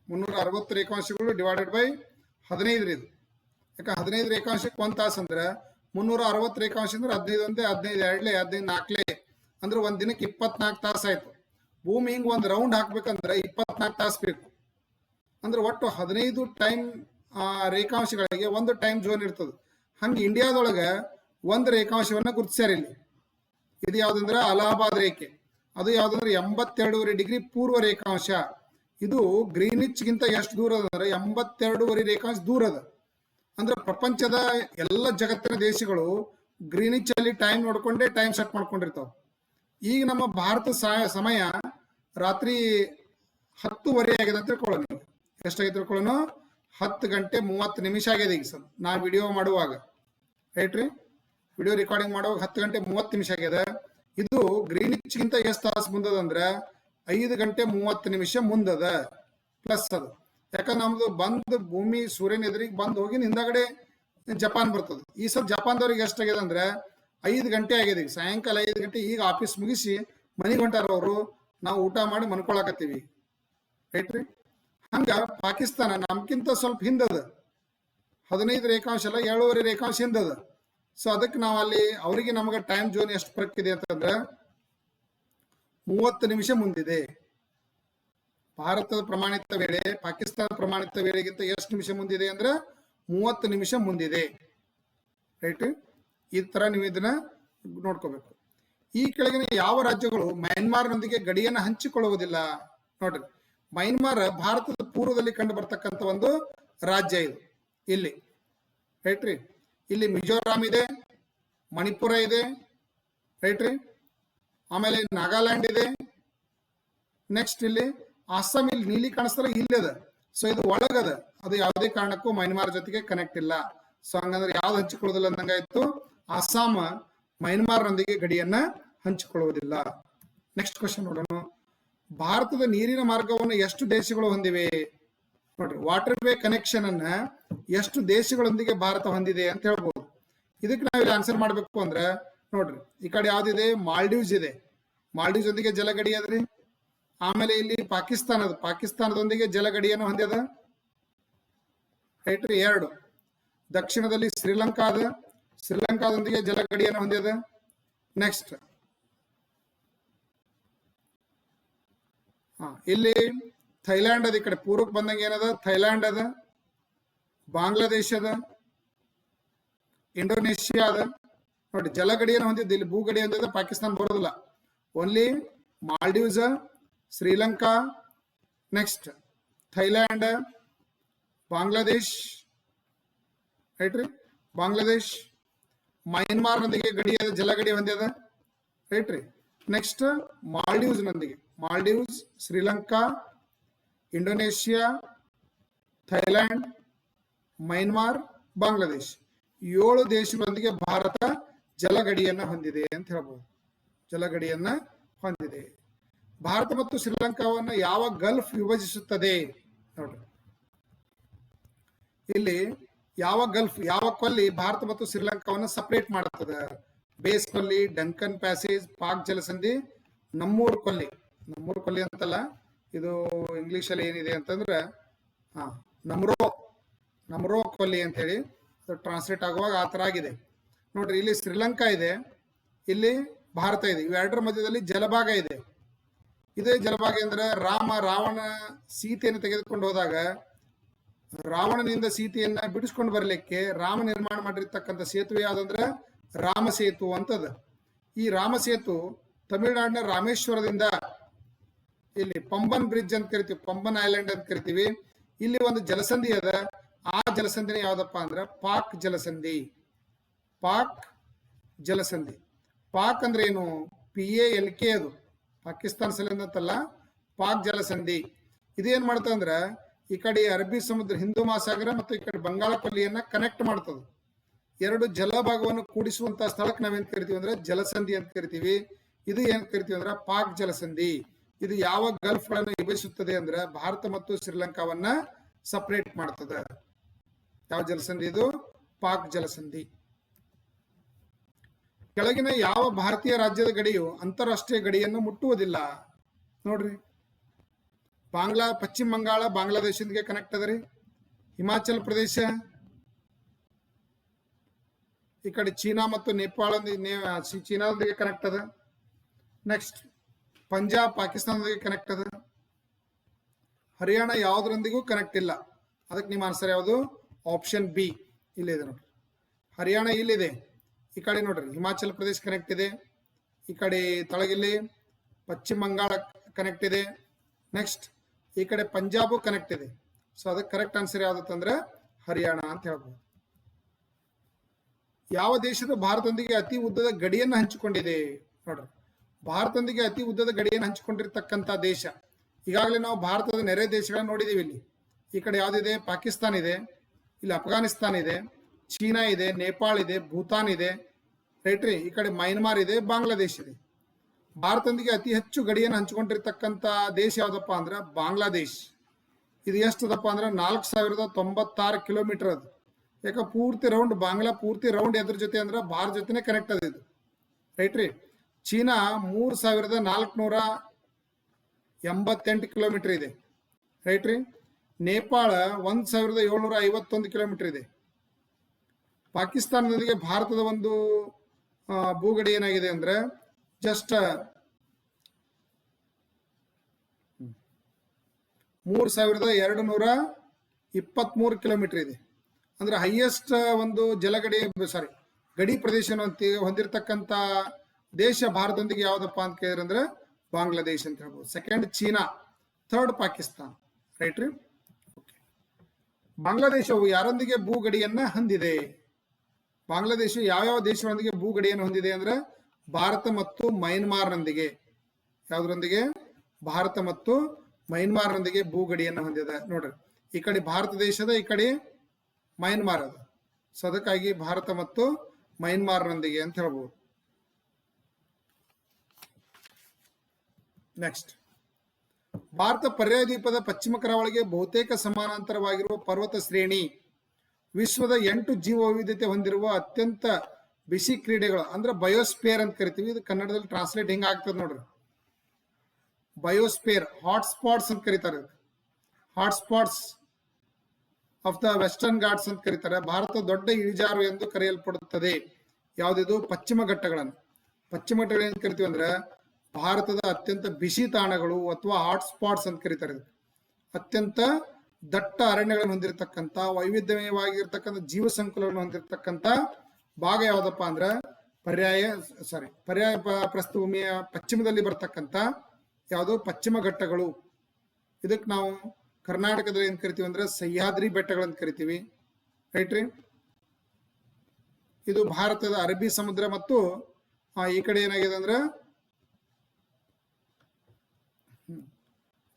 360 ರೇಖಾಂಶಗಳು ಡಿವೈಡೆಡ್ ಬೈ 15 ಇದು. ಯಾಕೆ 15 ರೇಖಾಂಶಕ್ಕೆ 1 ತಾಸು ಅಂದ್ರೆ 360 ರೇಖಾಂಶ ಅಂದ್ರೆ 15 ಒಂದೇ 15 ಎರಡ್ಲೆ 15 ನಾಲ್ಕಲೆ ಅಂದ್ರೆ ಒಂದ್ ದಿನಕ್ಕೆ 24 ತಾಸು ಆಯ್ತು. ಭೂಮಿ ಹಿಂಗ್ ಒಂದ್ ರೌಂಡ್ ಹಾಕ್ಬೇಕಂದ್ರೆ 24 ತಾಸು ಬೇಕು. ಅಂದ್ರೆ ಒಟ್ಟು 15 ಟೈಮ್ ರೇಖಾಂಶಗಳಿಗೆ ಒಂದು ಟೈಮ್ ಝೋನ್ ಇರ್ತದೆ. ಹಂಗೆ ಇಂಡಿಯಾದೊಳಗ ಒಂದು ರೇಖಾಂಶವನ್ನ ಗುರುತಿಸ್ಯಾರ ಇಲ್ಲಿ. ಇದು ಯಾವ್ದಂದ್ರೆ ಅಲಹಾಬಾದ್ ರೇಖೆ. ಅದು ಯಾವ್ದಂದ್ರೆ 82.5 ಡಿಗ್ರಿ ಪೂರ್ವ ರೇಖಾಂಶ. ಇದು ಗ್ರೀನಿಚ್ ಗಿಂತ ಎಷ್ಟು ದೂರ ಅದ ಅಂದ್ರೆ 82.5 ರೇಖಾಂಶ ದೂರ ಅದ. ಅಂದ್ರೆ ಪ್ರಪಂಚದ ಎಲ್ಲ ಜಗತ್ತಿನ ದೇಶಗಳು ಗ್ರೀನಿಚ್ ಅಲ್ಲಿ ಟೈಮ್ ನೋಡ್ಕೊಂಡೇ ಟೈಮ್ ಸೆಟ್ ಮಾಡ್ಕೊಂಡಿರ್ತಾವ. ಈಗ ನಮ್ಮ ಭಾರತ ಸಮಯ ರಾತ್ರಿ 10:30 ಆಗಿದೆ ಅಂತ ತಿಳ್ಕೊಳ್ಳೋಣ. ಎಷ್ಟಾಗಿ ತಿಳ್ಕೊಳ್ಳೋಣ? 10 ಗಂಟೆ 30 ನಿಮಿಷ ಆಗಿದೆ ಈಗ ಸರ್ ನಾ ವಿಡಿಯೋ ಮಾಡುವಾಗ. ರೈಟ್ ರೀ? ವಿಡಿಯೋ ರೆಕಾರ್ಡಿಂಗ್ ಮಾಡುವಾಗ 10 ಗಂಟೆ 30 ನಿಮಿಷ ಆಗಿದೆ. ಇದು ಗ್ರೀನಿಚ್ಗಿಂತ ಎಷ್ಟು ತಾಸು ಮುಂದದ ಅಂದ್ರೆ 5 ಗಂಟೆ 30 ನಿಮಿಷ ಮುಂದದ ಪ್ಲಸ್ ಅದು. ಯಾಕಂದ್ರೆ ನಮ್ದು ಬಂದ್ ಭೂಮಿ ಸೂರ್ಯನ ಎದುರಿಗೆ ಬಂದ್ ಹೋಗಿ ಹಿಂದಗಡೆ ಜಪಾನ್ ಬರ್ತದೆ. ಈ ಸಲ ಜಪಾನ್ದವ್ರಿಗೆ ಎಷ್ಟಾಗಿದೆ ಅಂದ್ರೆ 5 ಗಂಟೆ ಆಗಿದೆ. ಈಗ ಸಾಯಂಕಾಲ 5 ಗಂಟೆ. ಈಗ ಆಫೀಸ್ ಮುಗಿಸಿ ಮನೆಗೆ ಹೊಂಟಾರ ಅವರು. ನಾವು ಊಟ ಮಾಡಿ ಮನ್ಕೊಳಕತ್ತೀವಿ, ರೈಟ್ ರೀ. ಹಂಗ ಪಾಕಿಸ್ತಾನ ನಮ್ಗಿಂತ ಸ್ವಲ್ಪ ಹಿಂದದ, 15 ರೇಖಾಂಶ ಅಲ್ಲ 7.5 ರೇಖಾಂಶ ಹಿಂದದ. ಸೊ ಅದಕ್ಕೆ ನಾವು ಅಲ್ಲಿ ಅವರಿಗೆ ನಮಗೆ ಟೈಮ್ ಜೋನ್ ಎಷ್ಟು ಫರಕ್ ಇದೆ ಅಂತಂದ್ರೆ 30 ನಿಮಿಷ ಮುಂದಿದೆ. ಭಾರತದ ಪ್ರಮಾಣಿತ ವೇಳೆ ಪಾಕಿಸ್ತಾನದ ಪ್ರಮಾಣಿತ ವೇಳೆಗಿಂತ ಎಷ್ಟು ನಿಮಿಷ ಮುಂದಿದೆ ಅಂದ್ರೆ 30 ನಿಮಿಷ ಮುಂದಿದೆ, ರೈಟ್. ಈ ತರ ನೀವು ಇದನ್ನ ನೋಡ್ಕೋಬೇಕು. ಈ ಕೆಳಗಿನ ಯಾವ ರಾಜ್ಯಗಳು ಮ್ಯಾನ್ಮಾರ್ನೊಂದಿಗೆ ಗಡಿಯನ್ನು ಹಂಚಿಕೊಳ್ಳುವುದಿಲ್ಲ? ನೋಡ್ರಿ, ಮಯನ್ಮಾರ್ ಭಾರತದ ಪೂರ್ವದಲ್ಲಿ ಕಂಡು ಬರ್ತಕ್ಕಂಥ ಒಂದು ರಾಜ್ಯ ಇದು. ಇಲ್ಲಿ ರೈಟ್ ರೀ, ಇಲ್ಲಿ ಮಿಜೋರಾಂ ಇದೆ, ಮಣಿಪುರ ಇದೆ, ರೈಟ್ ರೀ. ಆಮೇಲೆ ನಾಗಾಲ್ಯಾಂಡ್ ಇದೆ. ನೆಕ್ಸ್ಟ್ ಇಲ್ಲಿ ಅಸ್ಸಾಂ, ಇಲ್ಲಿ ನೀಲಿ ಕಾಣಿಸ್ತಲ್ಲ, ಇಲ್ಲದ. ಸೊ ಇದು ಒಳಗದ, ಅದು ಯಾವುದೇ ಕಾರಣಕ್ಕೂ ಮಯನ್ಮಾರ್ ಜೊತೆಗೆ ಕನೆಕ್ಟ್ ಇಲ್ಲ. ಸೊ ಹಂಗಂದ್ರೆ ಯಾವ್ದು ಹಂಚಿಕೊಳ್ಳುವುದಿಲ್ಲ ಅಂದಂಗಾಯ್ತು. ಅಸ್ಸಾಂ ಮಯನ್ಮಾರ್ನೊಂದಿಗೆ ಗಡಿಯನ್ನ ಹಂಚಿಕೊಳ್ಳುವುದಿಲ್ಲ. ನೆಕ್ಸ್ಟ್ ಕ್ವಶನ್ ನೋಡೋಣ. ಭಾರತದ ನೀರಿನ ಮಾರ್ಗವನ್ನು ಎಷ್ಟು ದೇಶಗಳು ಹೊಂದಿವೆ? ನೋಡ್ರಿ, ವಾಟರ್ ವೇ ಕನೆಕ್ಷನ್ ಅನ್ನ ಎಷ್ಟು ದೇಶಗಳೊಂದಿಗೆ ಭಾರತ ಹೊಂದಿದೆ ಅಂತ ಹೇಳ್ಬೋದು. ಇದಕ್ಕೆ ನಾವು ಆನ್ಸರ್ ಮಾಡ್ಬೇಕು ಅಂದ್ರೆ ನೋಡ್ರಿ, ಈ ಕಡೆ ಯಾವ್ದಿದೆ? ಮಾಲ್ಡೀವ್ಸ್ ಇದೆ. ಮಾಲ್ಡೀವ್ಸ್ ಒಂದಿಗೆ ಜಲಗಡಿ ಅದ್ರಿ. ಆಮೇಲೆ ಇಲ್ಲಿ ಪಾಕಿಸ್ತಾನದೊಂದಿಗೆ ಜಲಗಡಿಯನ್ನು ಹೊಂದ್ಯದ, ರೈಟ್ ರೀ. 2 ದಕ್ಷಿಣದಲ್ಲಿ ಶ್ರೀಲಂಕಾದೊಂದಿಗೆ ಜಲಗಡಿಯನ್ನು ಹೊಂದ್ಯದ. ನೆಕ್ಸ್ಟ್ ಇಲ್ಲಿ ಥೈಲ್ಯಾಂಡ್ ಅದ. ಈ ಕಡೆ ಪೂರ್ವಕ್ಕೆ ಬಂದಂಗೆ ಏನದ? ಥೈಲ್ಯಾಂಡ್ ಅದ, ಬಾಂಗ್ಲಾದೇಶ ಅದ, ಇಂಡೋನೇಷಿಯಾ ಅದ. ನೋಡಿ, ಜಲಗಡಿಯನ್ನು ಹೊಂದಿದ್ದು. ಇಲ್ಲಿ ಭೂಗಡಿ ಹೊಂದಿದ, ಪಾಕಿಸ್ತಾನ ಬರೋದಿಲ್ಲ. Only Maldives, Sri Lanka, next Thailand, Bangladesh, right ರೀ. ಬಾಂಗ್ಲಾದೇಶ್ ಮಯನ್ಮಾರ್ನೊಂದಿಗೆ ಜಲಗಡಿ ಹೊಂದ್ಯದ, ರೈಟ್ ರೀ. Next Maldives, Sri Lanka, Indonesia, Thailand, Myanmar, Bangladesh 7 ದೇಶಗಳೊಂದಿಗೆ ಭಾರತ ಜಲಗಡಿಯನ್ನ ಹೊಂದಿದೆ ಅಂತ ಹೇಳ್ಬೋದು. ಜಲಗಡಿಯನ್ನ ಹೊಂದಿದೆ. ಭಾರತ ಮತ್ತು ಶ್ರೀಲಂಕಾವನ್ನ ಯಾವ ಗಲ್ಫ್ ವಿಭಜಿಸುತ್ತದೆ? ನೋಡ್ರಿ, ಇಲ್ಲಿ ಯಾವ ಕೊಲ್ಲಿ ಭಾರತ ಮತ್ತು ಶ್ರೀಲಂಕಾವನ್ನ ಸಪರೇಟ್ ಮಾಡ್ತದ? ಬೇಸ್ ಕೊಲ್ಲಿ, ಡಂಕನ್ ಪ್ಯಾಸೇಜ್, ಪಾಕ್ ಜಲಸಂಧಿ, ನಮ್ಮೂರ್ ಕೊಲ್ಲಿ ಅಂತಲ್ಲ, ಇದು ಇಂಗ್ಲಿಷ್ ಅಲ್ಲಿ ಏನಿದೆ ಅಂತಂದ್ರೆ ನಮ್ರೋ ಕೊಲ್ಲಿ ಅಂತ ಹೇಳಿ ಟ್ರಾನ್ಸ್ಲೇಟ್ ಆಗುವಾಗ ಆ ತರ ಆಗಿದೆ. ನೋಡ್ರಿ, ಇಲ್ಲಿ ಶ್ರೀಲಂಕಾ ಇದೆ, ಇಲ್ಲಿ ಭಾರತ ಇದೆ. ಇವೆರಡರ ಮಧ್ಯದಲ್ಲಿ ಜಲಭಾಗ ಇದೆ. ಇದೇ ಜಲಭಾಗ ಅಂದ್ರೆ ರಾವಣ ಸೀತೆಯನ್ನು ತೆಗೆದುಕೊಂಡು ಹೋದಾಗ ರಾವಣನಿಂದ ಸೀತೆಯನ್ನ ಬಿಡಿಸ್ಕೊಂಡು ಬರ್ಲಿಕ್ಕೆ ರಾಮ ನಿರ್ಮಾಣ ಮಾಡಿರ್ತಕ್ಕಂಥ ಸೇತುವೆ ಯಾವ್ದಂದ್ರೆ ರಾಮ ಸೇತು ಅಂತದ. ಈ ರಾಮ ಸೇತು ತಮಿಳುನಾಡಿನ ರಾಮೇಶ್ವರದಿಂದ ಇಲ್ಲಿ ಪಂಬನ್ ಬ್ರಿಡ್ಜ್ ಅಂತ ಕರಿತೀವಿ, ಪಂಬನ್ ಐಲ್ಯಾಂಡ್ ಅಂತ ಕರಿತೀವಿ. ಇಲ್ಲಿ ಒಂದು ಜಲಸಂಧಿ ಅದ. ಆ ಜಲಸಂಧಿನ ಯಾವ್ದಪ್ಪ ಅಂದ್ರೆ ಪಾಕ್ ಜಲಸಂಧಿ. ಪಾಕ್ ಅಂದ್ರೆ ಏನು? PALK, ಅದು ಪಾಕಿಸ್ತಾನ ಸಲಿಂದ ಅಂತಲ್ಲ, ಪಾಕ್ ಜಲಸಂಧಿ. ಇದೇನ್ ಮಾಡ್ತಂದ್ರ ಈ ಕಡೆ ಅರಬ್ಬಿ ಸಮುದ್ರ, ಹಿಂದೂ ಮಹಾಸಾಗರ ಮತ್ತು ಈ ಕಡೆ ಬಂಗಾಳ ಕೊಲ್ಲಿಯನ್ನ ಕನೆಕ್ಟ್ ಮಾಡ್ತದ. 2 ಜಲಭಾಗವನ್ನು ಕೂಡಿಸುವಂತಹ ಸ್ಥಳಕ್ಕೆ ನಾವೇನ್ ಕರಿತೀವಿ ಅಂದ್ರೆ ಜಲಸಂಧಿ ಅಂತ ಕರಿತೀವಿ. ಇದು ಏನ್ ಕರಿತೀವಿ ಅಂದ್ರೆ ಪಾಕ್ ಜಲಸಂಧಿ. ಇದು ಯಾವ ಗಲ್ಫ್ ಗಳನ್ನು ವಿಭಜಿಸುತ್ತದೆ ಅಂದ್ರೆ ಭಾರತ ಮತ್ತು ಶ್ರೀಲಂಕಾವನ್ನ ಸಪರೇಟ್ ಮಾಡ್ತದ. ಯಾವ ಜಲಸಂಧಿ ಇದು? ಪಾಕ್ ಜಲಸಂಧಿ. ಕೆಳಗಿನ ಯಾವ ಭಾರತೀಯ ರಾಜ್ಯದ ಗಡಿಯು ಅಂತಾರಾಷ್ಟ್ರೀಯ ಗಡಿಯನ್ನು ಮುಟ್ಟುವುದಿಲ್ಲ? ನೋಡ್ರಿ, ಪಶ್ಚಿಮ ಬಂಗಾಳ ಬಾಂಗ್ಲಾದೇಶದೊಂದಿಗೆ ಕನೆಕ್ಟ್ ಅದ ರೀ. ಹಿಮಾಚಲ್ ಪ್ರದೇಶ, ಈ ಕಡೆ ಚೀನಾ ಮತ್ತು ಚೀನಾದೊಂದಿಗೆ ಕನೆಕ್ಟ್ ಅದ. ನೆಕ್ಸ್ಟ್ ಪಂಜಾಬ್ ಪಾಕಿಸ್ತಾನದೊಂದಿಗೆ ಕನೆಕ್ಟ್ ಅದ. ಹರಿಯಾಣ ಯಾವುದರೊಂದಿಗೂ ಕನೆಕ್ಟ್ ಇಲ್ಲ. ಅದಕ್ಕೆ ನಿಮ್ಮ ಆನ್ಸರ್ ಯಾವುದು? ಆಪ್ಷನ್ ಬಿ ಇಲ್ಲಿದೆ ನೋಡ್ರಿ. ಹರಿಯಾಣ ಇಲ್ಲಿದೆ. ಈ ಕಡೆ ನೋಡ್ರಿ ಹಿಮಾಚಲ್ ಪ್ರದೇಶ ಕನೆಕ್ಟ್ ಇದೆ. ಈ ಕಡೆ ತಳಗಿಲ್ಲಿ ಪಶ್ಚಿಮ ಬಂಗಾಳ ಕನೆಕ್ಟ್ ಇದೆ. ನೆಕ್ಸ್ಟ್ ಈ ಕಡೆ ಪಂಜಾಬು ಕನೆಕ್ಟ್ ಇದೆ. ಸೊ ಅದಕ್ಕೆ ಕರೆಕ್ಟ್ ಆನ್ಸರ್ ಯಾವ್ದಂದ್ರೆ ಹರಿಯಾಣ ಅಂತ ಹೇಳ್ಬೋದು. ಯಾವ ದೇಶದ ಭಾರತದೊಂದಿಗೆ ಅತಿ ಉದ್ದದ ಗಡಿಯನ್ನು ಹಂಚಿಕೊಂಡಿದೆ? ನೋಡ್ರಿ, ಭಾರತದೊಂದಿಗೆ ಅತಿ ಉದ್ದದ ಗಡಿಯನ್ನು ಹಂಚಿಕೊಂಡಿರ್ತಕ್ಕಂಥ ದೇಶ, ಈಗಾಗಲೇ ನಾವು ಭಾರತದ ನೆರೆ ದೇಶಗಳನ್ನ ನೋಡಿದೀವಿ. ಇಲ್ಲಿ ಈ ಕಡೆ ಯಾವ್ದಿದೆ? ಪಾಕಿಸ್ತಾನ ಇದೆ, ಇಲ್ಲಿ ಅಫ್ಘಾನಿಸ್ತಾನ ಇದೆ, ಚೀನಾ ಇದೆ, ನೇಪಾಳ ಇದೆ, ಭೂತಾನ್ ಇದೆ, ರೈಟ್ ರೀ. ಈ ಕಡೆ ಮಯನ್ಮಾರ್ ಇದೆ, ಬಾಂಗ್ಲಾದೇಶ ಇದೆ. ಭಾರತದೊಂದಿಗೆ ಅತಿ ಹೆಚ್ಚು ಗಡಿಯನ್ನು ಹಂಚಿಕೊಂಡಿರ್ತಕ್ಕಂಥ ದೇಶ ಯಾವ್ದಪ್ಪ ಅಂದ್ರೆ ಬಾಂಗ್ಲಾದೇಶ್. ಇದು ಎಷ್ಟದಪ್ಪ ಅಂದ್ರೆ 4096 ಕಿಲೋಮೀಟರ್ ಅದು. ಯಾಕೆ ಪೂರ್ತಿ ರೌಂಡ್ ಬಾಂಗ್ಲಾ ಪೂರ್ತಿ ರೌಂಡ್ ಎದ್ರ ಜೊತೆ ಅಂದ್ರೆ ಭಾರತ ಜೊತೆನೆ ಕನೆಕ್ಟ್ ಅದ ಇದು, ರೈಟ್ ರೀ. ಚೀನಾ 3488 ಕಿಲೋಮೀಟರ್ ಇದೆ, ರೈಟ್ ರೀ. ನೇಪಾಳ 1751 ಕಿಲೋಮೀಟರ್ ಇದೆ. ಪಾಕಿಸ್ತಾನದೊಂದಿಗೆ ಭಾರತದ ಒಂದು ಭೂಗಡಿ ಏನಾಗಿದೆ ಅಂದ್ರೆ ಜಸ್ಟ್ 3223 ಕಿಲೋಮೀಟರ್ ಇದೆ. ಅಂದ್ರೆ ಹೈಯೆಸ್ಟ್ ಒಂದು ಗಡಿ ಪ್ರದೇಶವನ್ನು ಹೊಂದಿರತಕ್ಕಂಥ ದೇಶ ಭಾರತದೊಂದಿಗೆ ಯಾವ್ದಪ್ಪ ಅಂತ ಕೇಳಿದ್ರೆ ಅಂದ್ರೆ ಬಾಂಗ್ಲಾದೇಶ್ ಅಂತ ಹೇಳ್ಬೋದು. Second China, third Pakistan, right ರೀ. ಬಾಂಗ್ಲಾದೇಶವು ಯಾರೊಂದಿಗೆ ಭೂಗಡಿಯನ್ನ ಹೊಂದಿದೆ? ಬಾಂಗ್ಲಾದೇಶ ಯಾವ್ಯಾವ ದೇಶಗಳೊಂದಿಗೆ ಭೂಗಡಿಯನ್ನು ಹೊಂದಿದೆ ಅಂದ್ರೆ ಭಾರತ ಮತ್ತು ಮಯನ್ಮಾರ್ನೊಂದಿಗೆ. ಯಾವ್ದ್ರೊಂದಿಗೆ? ಭಾರತ ಮತ್ತು ಮಯನ್ಮಾರ್ನೊಂದಿಗೆ ಭೂಗಡಿಯನ್ನು ಹೊಂದಿದೆ. ನೋಡ್ರಿ, ಈ ಕಡೆ ಭಾರತ ದೇಶದ, ಈ ಕಡೆ ಮಯನ್ಮಾರ್ ಅದ. ಸೊ ಅದಕ್ಕಾಗಿ ಭಾರತ ಮತ್ತು ಮಯನ್ಮಾರ್ನೊಂದಿಗೆ ಅಂತ ಹೇಳ್ಬೋದು. ನೆಕ್ಸ್ಟ್, ಭಾರತ ಪರ್ಯಾಯ ದ್ವೀಪದ ಪಶ್ಚಿಮ ಕರಾವಳಿಗೆ ಬಹುತೇಕ ಸಮಾನಾಂತರವಾಗಿರುವ ಪರ್ವತ ಶ್ರೇಣಿ. ವಿಶ್ವದ 8 ಜೀವ ವೈವಿಧ್ಯತೆ ಹೊಂದಿರುವ ಅತ್ಯಂತ ಬಿಸಿ ಕ್ರೀಡೆಗಳು ಅಂದ್ರೆ ಬಯೋಸ್ಪೇರ್ ಅಂತ ಕರಿತೀವಿ. ಇದು ಕನ್ನಡದಲ್ಲಿ ಟ್ರಾನ್ಸ್ಲೇಟ್ ಹಿಂಗ ಆಗ್ತದೆ ನೋಡ್ರಿ. ಬಯೋಸ್ಪೇರ್, ಹಾಟ್ಸ್ಪಾಟ್ಸ್ ಅಂತ ಕರೀತಾರೆ. Hotspots of the western Ghats ಅಂತ ಕರೀತಾರೆ. ಭಾರತ ದೊಡ್ಡ ಇಳಿಜಾರು ಎಂದು ಕರೆಯಲ್ಪಡುತ್ತದೆ. ಯಾವ್ದಿದು? ಪಶ್ಚಿಮ ಘಟ್ಟಗಳನ್ನು. ಪಶ್ಚಿಮ ಘಟ್ಟಗಳು ಏನ್ ಕರಿತೀವಿ ಅಂದ್ರೆ ಭಾರತದ ಅತ್ಯಂತ ಬಿಸಿ ತಾಣಗಳು ಅಥವಾ ಹಾಟ್ಸ್ಪಾಟ್ಸ್ ಅಂತ ಕರೀತಾರೆ. ಅತ್ಯಂತ ದಟ್ಟ ಅರಣ್ಯಗಳನ್ನು ಹೊಂದಿರತಕ್ಕಂಥ, ವೈವಿಧ್ಯಮಯವಾಗಿರ್ತಕ್ಕಂಥ ಜೀವ ಸಂಕುಲಗಳನ್ನು ಹೊಂದಿರತಕ್ಕಂಥ ಭಾಗ ಯಾವ್ದಪ್ಪ ಅಂದ್ರೆ ಪರ್ಯಾಯ ಪ್ರಸ್ಥಭೂಮಿಯ ಪಶ್ಚಿಮದಲ್ಲಿ ಬರ್ತಕ್ಕಂಥ ಯಾವುದು? ಪಶ್ಚಿಮ ಘಟ್ಟಗಳು. ಇದಕ್ಕೆ ನಾವು ಕರ್ನಾಟಕದಲ್ಲಿ ಏನ್ ಕರಿತೀವಿ ಅಂದ್ರೆ ಸಹ್ಯಾದ್ರಿ ಬೆಟ್ಟಗಳಂತ ಕರಿತೀವಿ, ರೈಟ್ ರೀ. ಇದು ಭಾರತದ ಅರಬ್ಬಿ ಸಮುದ್ರ ಮತ್ತು ಈ ಕಡೆ ಏನಾಗಿದೆ ಅಂದ್ರೆ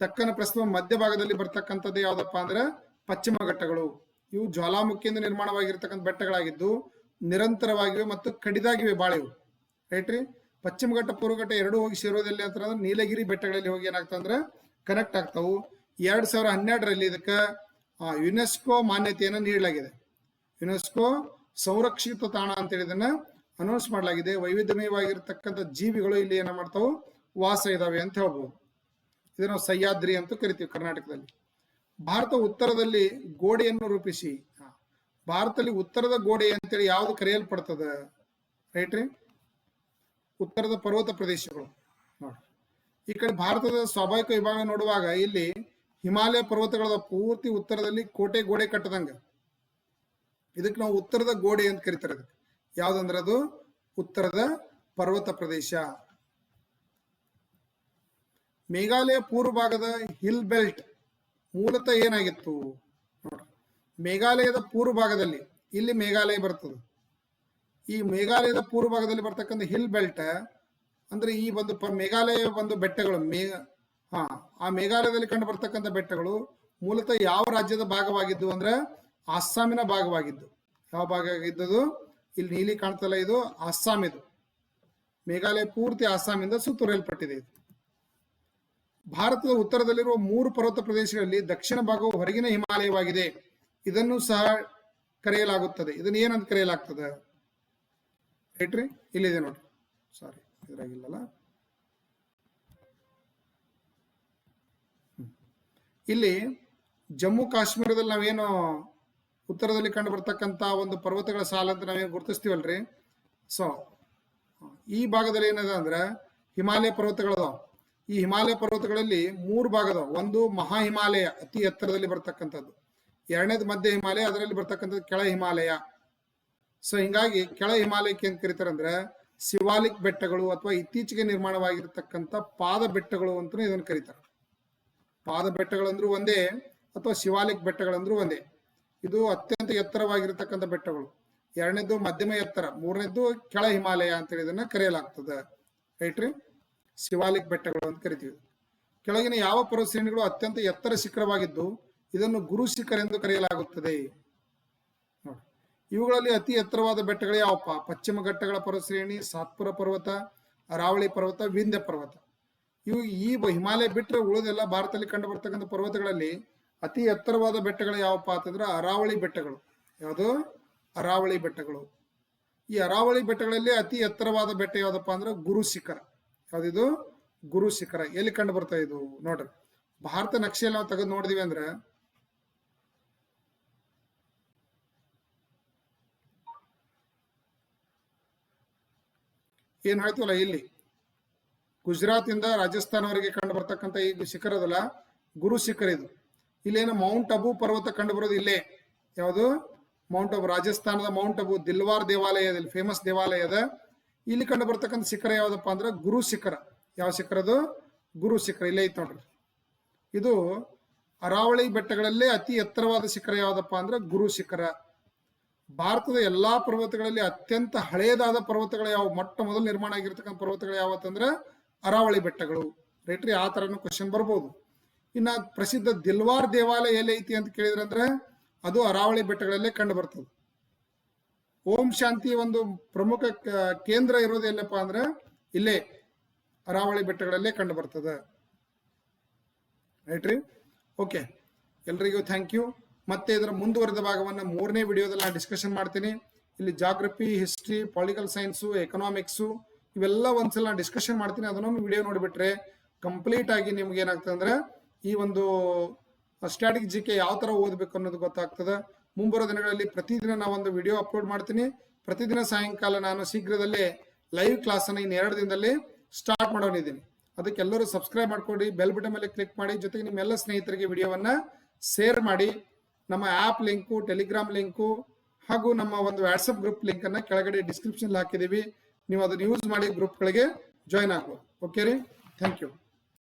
ದಕ್ಕನ ಪ್ರಸ್ಥಭೂಮಿ ಮಧ್ಯಭಾಗದಲ್ಲಿ ಬರ್ತಕ್ಕಂಥದ್ದು ಯಾವ್ದಪ್ಪ ಅಂದ್ರೆ ಪಶ್ಚಿಮ ಘಟ್ಟಗಳು. ಇವು ಜ್ವಾಲಾಮುಖಿಯಿಂದ ನಿರ್ಮಾಣವಾಗಿರ್ತಕ್ಕಂಥ ಬೆಟ್ಟಗಳಾಗಿದ್ದು ನಿರಂತರವಾಗಿವೆ ಮತ್ತು ಕಡಿದಾಗಿವೆ ಬಾಳ ಇವು, ರೈಟ್ ರೀ. ಪಶ್ಚಿಮ ಘಟ್ಟ ಪೂರ್ವಘಟ್ಟ ಎರಡು ಹೋಗಿ ಸೇರೋದಲ್ಲಿ ಅಂತಂದ್ರೆ ನೀಲಗಿರಿ ಬೆಟ್ಟಗಳಲ್ಲಿ ಹೋಗಿ ಏನಾಗ್ತದೆ ಅಂದ್ರೆ ಕನೆಕ್ಟ್ ಆಗ್ತಾವು. 2012ರಲ್ಲಿ ಇದಕ್ಕೆ ಯುನೆಸ್ಕೋ ಮಾನ್ಯತೆಯನ್ನು ನೀಡಲಾಗಿದೆ. ಯುನೆಸ್ಕೋ ಸಂರಕ್ಷಿತ ತಾಣ ಅಂತೇಳಿ ಇದನ್ನ ಅನೌನ್ಸ್ ಮಾಡಲಾಗಿದೆ. ವೈವಿಧ್ಯಮಯವಾಗಿರ್ತಕ್ಕಂಥ ಜೀವಿಗಳು ಇಲ್ಲಿ ಏನ ಮಾಡ್ತಾವು? ವಾಸ ಇದಾವೆ ಅಂತ ಹೇಳ್ಬೋದು. ಇದನ್ನು ಸಹ್ಯಾದ್ರಿ ಅಂತ ಕರಿತೀವಿ ಕರ್ನಾಟಕದಲ್ಲಿ. ಭಾರತ ಉತ್ತರದಲ್ಲಿ ಗೋಡೆಯನ್ನು ರೂಪಿಸಿ, ಭಾರತದಲ್ಲಿ ಉತ್ತರದ ಗೋಡೆ ಅಂತೇಳಿ ಯಾವ್ದು ಕರೆಯಲ್ಪಡ್ತದ? ರೈಟ್ ರೀ, ಉತ್ತರದ ಪರ್ವತ ಪ್ರದೇಶಗಳು. ನೋಡಿ, ಈ ಕಡೆ ಭಾರತದ ಸ್ವಾಭಾವಿಕ ವಿಭಾಗ ನೋಡುವಾಗ ಇಲ್ಲಿ ಹಿಮಾಲಯ ಪರ್ವತಗಳ ಪೂರ್ತಿ ಉತ್ತರದಲ್ಲಿ ಕೋಟೆ ಗೋಡೆ ಕಟ್ಟದಂಗ. ಇದಕ್ಕೆ ನಾವು ಉತ್ತರದ ಗೋಡೆ ಅಂತ ಕರಿತಾರೆ. ಅದಕ್ಕೆ ಯಾವ್ದಂದ್ರೆ ಅದು ಉತ್ತರದ ಪರ್ವತ ಪ್ರದೇಶ. ಮೇಘಾಲಯ ಪೂರ್ವ ಭಾಗದ ಹಿಲ್ ಬೆಲ್ಟ್ ಮೂಲತಃ ಏನಾಗಿತ್ತು? ನೋಡ್ರಿ, ಮೇಘಾಲಯದ ಪೂರ್ವ ಭಾಗದಲ್ಲಿ ಇಲ್ಲಿ ಮೇಘಾಲಯ ಬರ್ತದೆ. ಈ ಮೇಘಾಲಯದ ಪೂರ್ವ ಭಾಗದಲ್ಲಿ ಬರ್ತಕ್ಕಂಥ ಹಿಲ್ ಬೆಲ್ಟ್ ಅಂದ್ರೆ ಈ ಒಂದು ಮೇಘಾಲಯ ಒಂದು ಬೆಟ್ಟಗಳು ಆ ಮೇಘಾಲಯದಲ್ಲಿ ಕಂಡು ಬರ್ತಕ್ಕಂಥ ಬೆಟ್ಟಗಳು ಮೂಲತಃ ಯಾವ ರಾಜ್ಯದ ಭಾಗವಾಗಿದ್ದು ಅಂದ್ರೆ ಅಸ್ಸಾಮಿನ ಭಾಗವಾಗಿದ್ದು. ಯಾವ ಭಾಗ ಆಗಿದ್ದದು? ಇಲ್ಲಿ ನೀಲಿ ಕಾಣ್ತಲ್ಲ, ಇದು ಅಸ್ಸಾಂ. ಇದು ಮೇಘಾಲಯ ಪೂರ್ತಿ ಅಸ್ಸಾಮಿಂದ ಸುತ್ತುವರಿಯಲ್ಪಟ್ಟಿದೆ. ಇದು ಭಾರತದ ಉತ್ತರದಲ್ಲಿರುವ 3 ಪರ್ವತ ಪ್ರದೇಶಗಳಲ್ಲಿ ದಕ್ಷಿಣ ಭಾಗವು ಹೊರಗಿನ ಹಿಮಾಲಯವಾಗಿದೆ. ಇದನ್ನು ಸಹ ಕರೆಯಲಾಗುತ್ತದೆ. ಇದನ್ನ ಏನಂತ ಕರೆಯಲಾಗ್ತದೆ? ರೈಟ್ ರೀ, ಇಲ್ಲಿದೆ ನೋಡಿ. ಸಾರಿ, ಇದ್ರಾಗಿಲ್ಲಲ್ಲ. ಇಲ್ಲಿ ಜಮ್ಮು ಕಾಶ್ಮೀರದಲ್ಲಿ ನಾವೇನು ಉತ್ತರದಲ್ಲಿ ಕಂಡು ಬರ್ತಕ್ಕಂಥ ಒಂದು ಪರ್ವತಗಳ ಸಾಲ ಅಂತ ನಾವೇನು ಗುರುತಿಸ್ತೀವಲ್ರಿ. ಸೊ ಈ ಭಾಗದಲ್ಲಿ ಏನಿದೆ ಅಂದ್ರೆ ಹಿಮಾಲಯ ಪರ್ವತಗಳದಾವ. ಈ ಹಿಮಾಲಯ ಪರ್ವತಗಳಲ್ಲಿ 3 ಭಾಗದವು. ಒಂದು ಮಹಾ ಹಿಮಾಲಯ ಅತಿ ಎತ್ತರದಲ್ಲಿ ಬರ್ತಕ್ಕಂಥದ್ದು, ಎರಡನೇದು ಮಧ್ಯ ಹಿಮಾಲಯ, ಅದರಲ್ಲಿ ಬರ್ತಕ್ಕಂಥದ್ದು ಕೆಳ ಹಿಮಾಲಯ. ಸೊ ಹಿಂಗಾಗಿ ಕೆಳ ಹಿಮಾಲಯಕ್ಕೆ ಏನ್ ಕರೀತಾರೆ ಅಂದ್ರೆ ಶಿವಾಲಿಕ್ ಬೆಟ್ಟಗಳು ಅಥವಾ ಇತ್ತೀಚೆಗೆ ನಿರ್ಮಾಣವಾಗಿರ್ತಕ್ಕಂಥ ಪಾದ ಬೆಟ್ಟಗಳು ಅಂತ ಇದನ್ನು ಕರೀತಾರೆ. ಪಾದ ಬೆಟ್ಟಗಳಂದ್ರೂ ಒಂದೇ ಅಥವಾ ಶಿವಾಲಿಕ್ ಬೆಟ್ಟಗಳಂದ್ರೂ ಒಂದೇ. ಇದು ಅತ್ಯಂತ ಎತ್ತರವಾಗಿರ್ತಕ್ಕಂಥ ಬೆಟ್ಟಗಳು. ಎರಡನೇದು ಮಧ್ಯಮ ಎತ್ತರ, ಮೂರನೇದು ಕೆಳ ಹಿಮಾಲಯ ಅಂತೇಳಿ ಇದನ್ನ ಕರೆಯಲಾಗ್ತದೆ, ರೈಟ್ ರೀ. ಶಿವಾಲಿಕ್ ಬೆಟ್ಟಗಳು ಅಂತ ಕರಿತೀವಿ. ಕೆಳಗಿನ ಯಾವ ಪರ್ವತ ಶ್ರೇಣಿಗಳು ಅತ್ಯಂತ ಎತ್ತರ ಶಿಖರವಾಗಿದ್ದು ಇದನ್ನು ಗುರು ಶಿಖರ ಎಂದು ಕರೆಯಲಾಗುತ್ತದೆ? ನೋಡಿ, ಇವುಗಳಲ್ಲಿ ಅತಿ ಎತ್ತರವಾದ ಬೆಟ್ಟಗಳು ಯಾವಪ್ಪ? ಪಶ್ಚಿಮ ಘಟ್ಟಗಳ ಪರ್ವತ ಶ್ರೇಣಿ, ಸಾತ್ಪುರ ಪರ್ವತ, ಅರಾವಳಿ ಪರ್ವತ, ವಿಂಧ್ಯ ಪರ್ವತ. ಇವು ಈ ಹಿಮಾಲಯ ಬಿಟ್ಟರೆ ಉಳಿದೆಲ್ಲ ಭಾರತದಲ್ಲಿ ಕಂಡು ಬರ್ತಕ್ಕಂಥ ಪರ್ವತಗಳಲ್ಲಿ ಅತಿ ಎತ್ತರವಾದ ಬೆಟ್ಟಗಳು ಯಾವಪ್ಪ ಅಂತಂದ್ರೆ ಅರಾವಳಿ ಬೆಟ್ಟಗಳು. ಯಾವುದು? ಅರಾವಳಿ ಬೆಟ್ಟಗಳು. ಈ ಅರಾವಳಿ ಬೆಟ್ಟಗಳಲ್ಲಿ ಅತಿ ಎತ್ತರವಾದ ಬೆಟ್ಟ ಯಾವ್ದಪ್ಪ ಅಂದ್ರೆ ಗುರು ಶಿಖರ. ಯಾವ್ದಿದು? ಗುರು ಶಿಖರ. ಎಲ್ಲಿ ಕಂಡು ಬರ್ತಾ ಇದು ನೋಡ್ರಿ. ಭಾರತ ನಕ್ಷೆಯಲ್ಲಿ ನಾವು ತೆಗೆದು ನೋಡಿದಿವಿ ಅಂದ್ರೆ ಏನ್ ಹೇಳ್ತೀವಲ್ಲ, ಇಲ್ಲಿ ಗುಜರಾತ್ ಇಂದ ರಾಜಸ್ಥಾನವರೆಗೆ ಕಂಡು ಬರ್ತಕ್ಕಂಥ ಈ ಶಿಖರದಲ್ಲ ಗುರು ಶಿಖರ ಇದು. ಇಲ್ಲೇನು ಮೌಂಟ್ ಅಬು ಪರ್ವತ ಕಂಡು ಬರೋದು ಇಲ್ಲೇ. ಯಾವುದು? ಮೌಂಟ್ ಅಬು. ರಾಜಸ್ಥಾನದ ಮೌಂಟ್ ಅಬು ದಿಲ್ವಾರ್ ದೇವಾಲಯದಲ್ಲಿ ಫೇಮಸ್ ದೇವಾಲಯದ ಇಲ್ಲಿ ಕಂಡು ಬರ್ತಕ್ಕಂಥ ಶಿಖರ ಯಾವ್ದಪ್ಪ ಅಂದ್ರೆ ಗುರು ಶಿಖರ. ಯಾವ ಶಿಖರದು? ಗುರು ಶಿಖರ. ಇಲ್ಲೇ ಐತ್ ನೋಡ್ರಿ. ಇದು ಅರಾವಳಿ ಬೆಟ್ಟಗಳಲ್ಲೇ ಅತಿ ಎತ್ತರವಾದ ಶಿಖರ ಯಾವ್ದಪ್ಪ ಅಂದ್ರೆ ಗುರು ಶಿಖರ. ಭಾರತದ ಎಲ್ಲಾ ಪರ್ವತಗಳಲ್ಲಿ ಅತ್ಯಂತ ಹಳೆಯದಾದ ಪರ್ವತಗಳು ಯಾವ, ಮೊಟ್ಟ ಮೊದಲು ನಿರ್ಮಾಣ ಆಗಿರ್ತಕ್ಕಂಥ ಪರ್ವತಗಳು ಯಾವತ್ತಂದ್ರೆ ಅರಾವಳಿ ಬೆಟ್ಟಗಳು. ರೈಟ್ರಿ, ಆ ತರನು ಕ್ವಶನ್ ಬರ್ಬೋದು. ಇನ್ನ ಪ್ರಸಿದ್ಧ ದಿಲ್ವಾರ್ ದೇವಾಲಯ ಎಲ್ಲಿ ಐತಿ ಅಂತ ಕೇಳಿದ್ರಂದ್ರೆ ಅದು ಅರಾವಳಿ ಬೆಟ್ಟಗಳಲ್ಲೇ ಕಂಡು ಬರ್ತದೆ. ಓಂ ಶಾಂತಿ ಒಂದು ಪ್ರಮುಖ ಕೇಂದ್ರ ಇರೋದು ಎಲ್ಲಪ್ಪ ಅಂದ್ರೆ ಇಲ್ಲೇ ಅರಾವಳಿ ಬೆಟ್ಟಗಳಲ್ಲೇ ಕಂಡು ಬರ್ತದೆ. ರೈಟ್ರಿ, ಓಕೆ. ಎಲ್ರಿಗೂ ಥ್ಯಾಂಕ್ ಯು. ಮತ್ತೆ ಇದರ ಮುಂದುವರೆದ ಭಾಗವನ್ನು 3ನೇ ವಿಡಿಯೋದಲ್ಲಿ ನಾನು ಡಿಸ್ಕಷನ್ ಮಾಡ್ತೀನಿ. ಇಲ್ಲಿ geography, history, political science, economics ಇವೆಲ್ಲ ಒಂದ್ಸಲ ನಾನು ಡಿಸ್ಕಷನ್ ಮಾಡ್ತೀನಿ. ಅದನ್ನೊಂದು ವಿಡಿಯೋ ನೋಡಿಬಿಟ್ರೆ ಕಂಪ್ಲೀಟ್ ಆಗಿ ನಿಮ್ಗೆ ಏನಾಗ್ತದೆ ಅಂದ್ರೆ ಈ ಒಂದು ಸ್ಟ್ಯಾಟಿಕ್ ಜಿಕೆ ಯಾವ ತರ ಓದಬೇಕು ಅನ್ನೋದು ಗೊತ್ತಾಗ್ತದೆ. ಮುಂಬರೋ ದಿನಗಳಲ್ಲಿ ಪ್ರತಿದಿನ ನಾವು ಒಂದು ವಿಡಿಯೋ ಅಪ್ಲೋಡ್ ಮಾಡ್ತೀನಿ. ಪ್ರತಿದಿನ ಸಾಯಂಕಾಲ ನಾನು ಶೀಘ್ರದಲ್ಲೇ ಲೈವ್ ಕ್ಲಾಸ್ ಅನ್ನು ಇನ್ನು 2 ದಿನದಲ್ಲಿ ಸ್ಟಾರ್ಟ್ ಮಾಡೋನಿದ್ದೀನಿ. ಅದಕ್ಕೆ ಎಲ್ಲರೂ ಸಬ್ಸ್ಕ್ರೈಬ್ ಮಾಡ್ಕೊಳ್ಳಿ, ಬೆಲ್ ಬಟನ್ ಮೇಲೆ ಕ್ಲಿಕ್ ಮಾಡಿ, ಜೊತೆಗೆ ನಿಮ್ಮೆಲ್ಲ ಸ್ನೇಹಿತರಿಗೆ ವಿಡಿಯೋವನ್ನ ಶೇರ್ ಮಾಡಿ. ನಮ್ಮ ಆ್ಯಪ್ ಲಿಂಕು, ಟೆಲಿಗ್ರಾಮ್ ಲಿಂಕು ಹಾಗೂ ನಮ್ಮ ಒಂದು ವಾಟ್ಸಪ್ ಗ್ರೂಪ್ ಲಿಂಕ್ ಅನ್ನ ಕೆಳಗಡೆ ಡಿಸ್ಕ್ರಿಪ್ಷನ್ ಹಾಕಿದೀವಿ. ನೀವು ಅದನ್ನು ಯೂಸ್ ಮಾಡಿ ಗ್ರೂಪ್ಗಳಿಗೆ ಜಾಯ್ನ್ ಆಗ್ಬೋದು. ಓಕೆ ರೀ, ಥ್ಯಾಂಕ್ ಯು.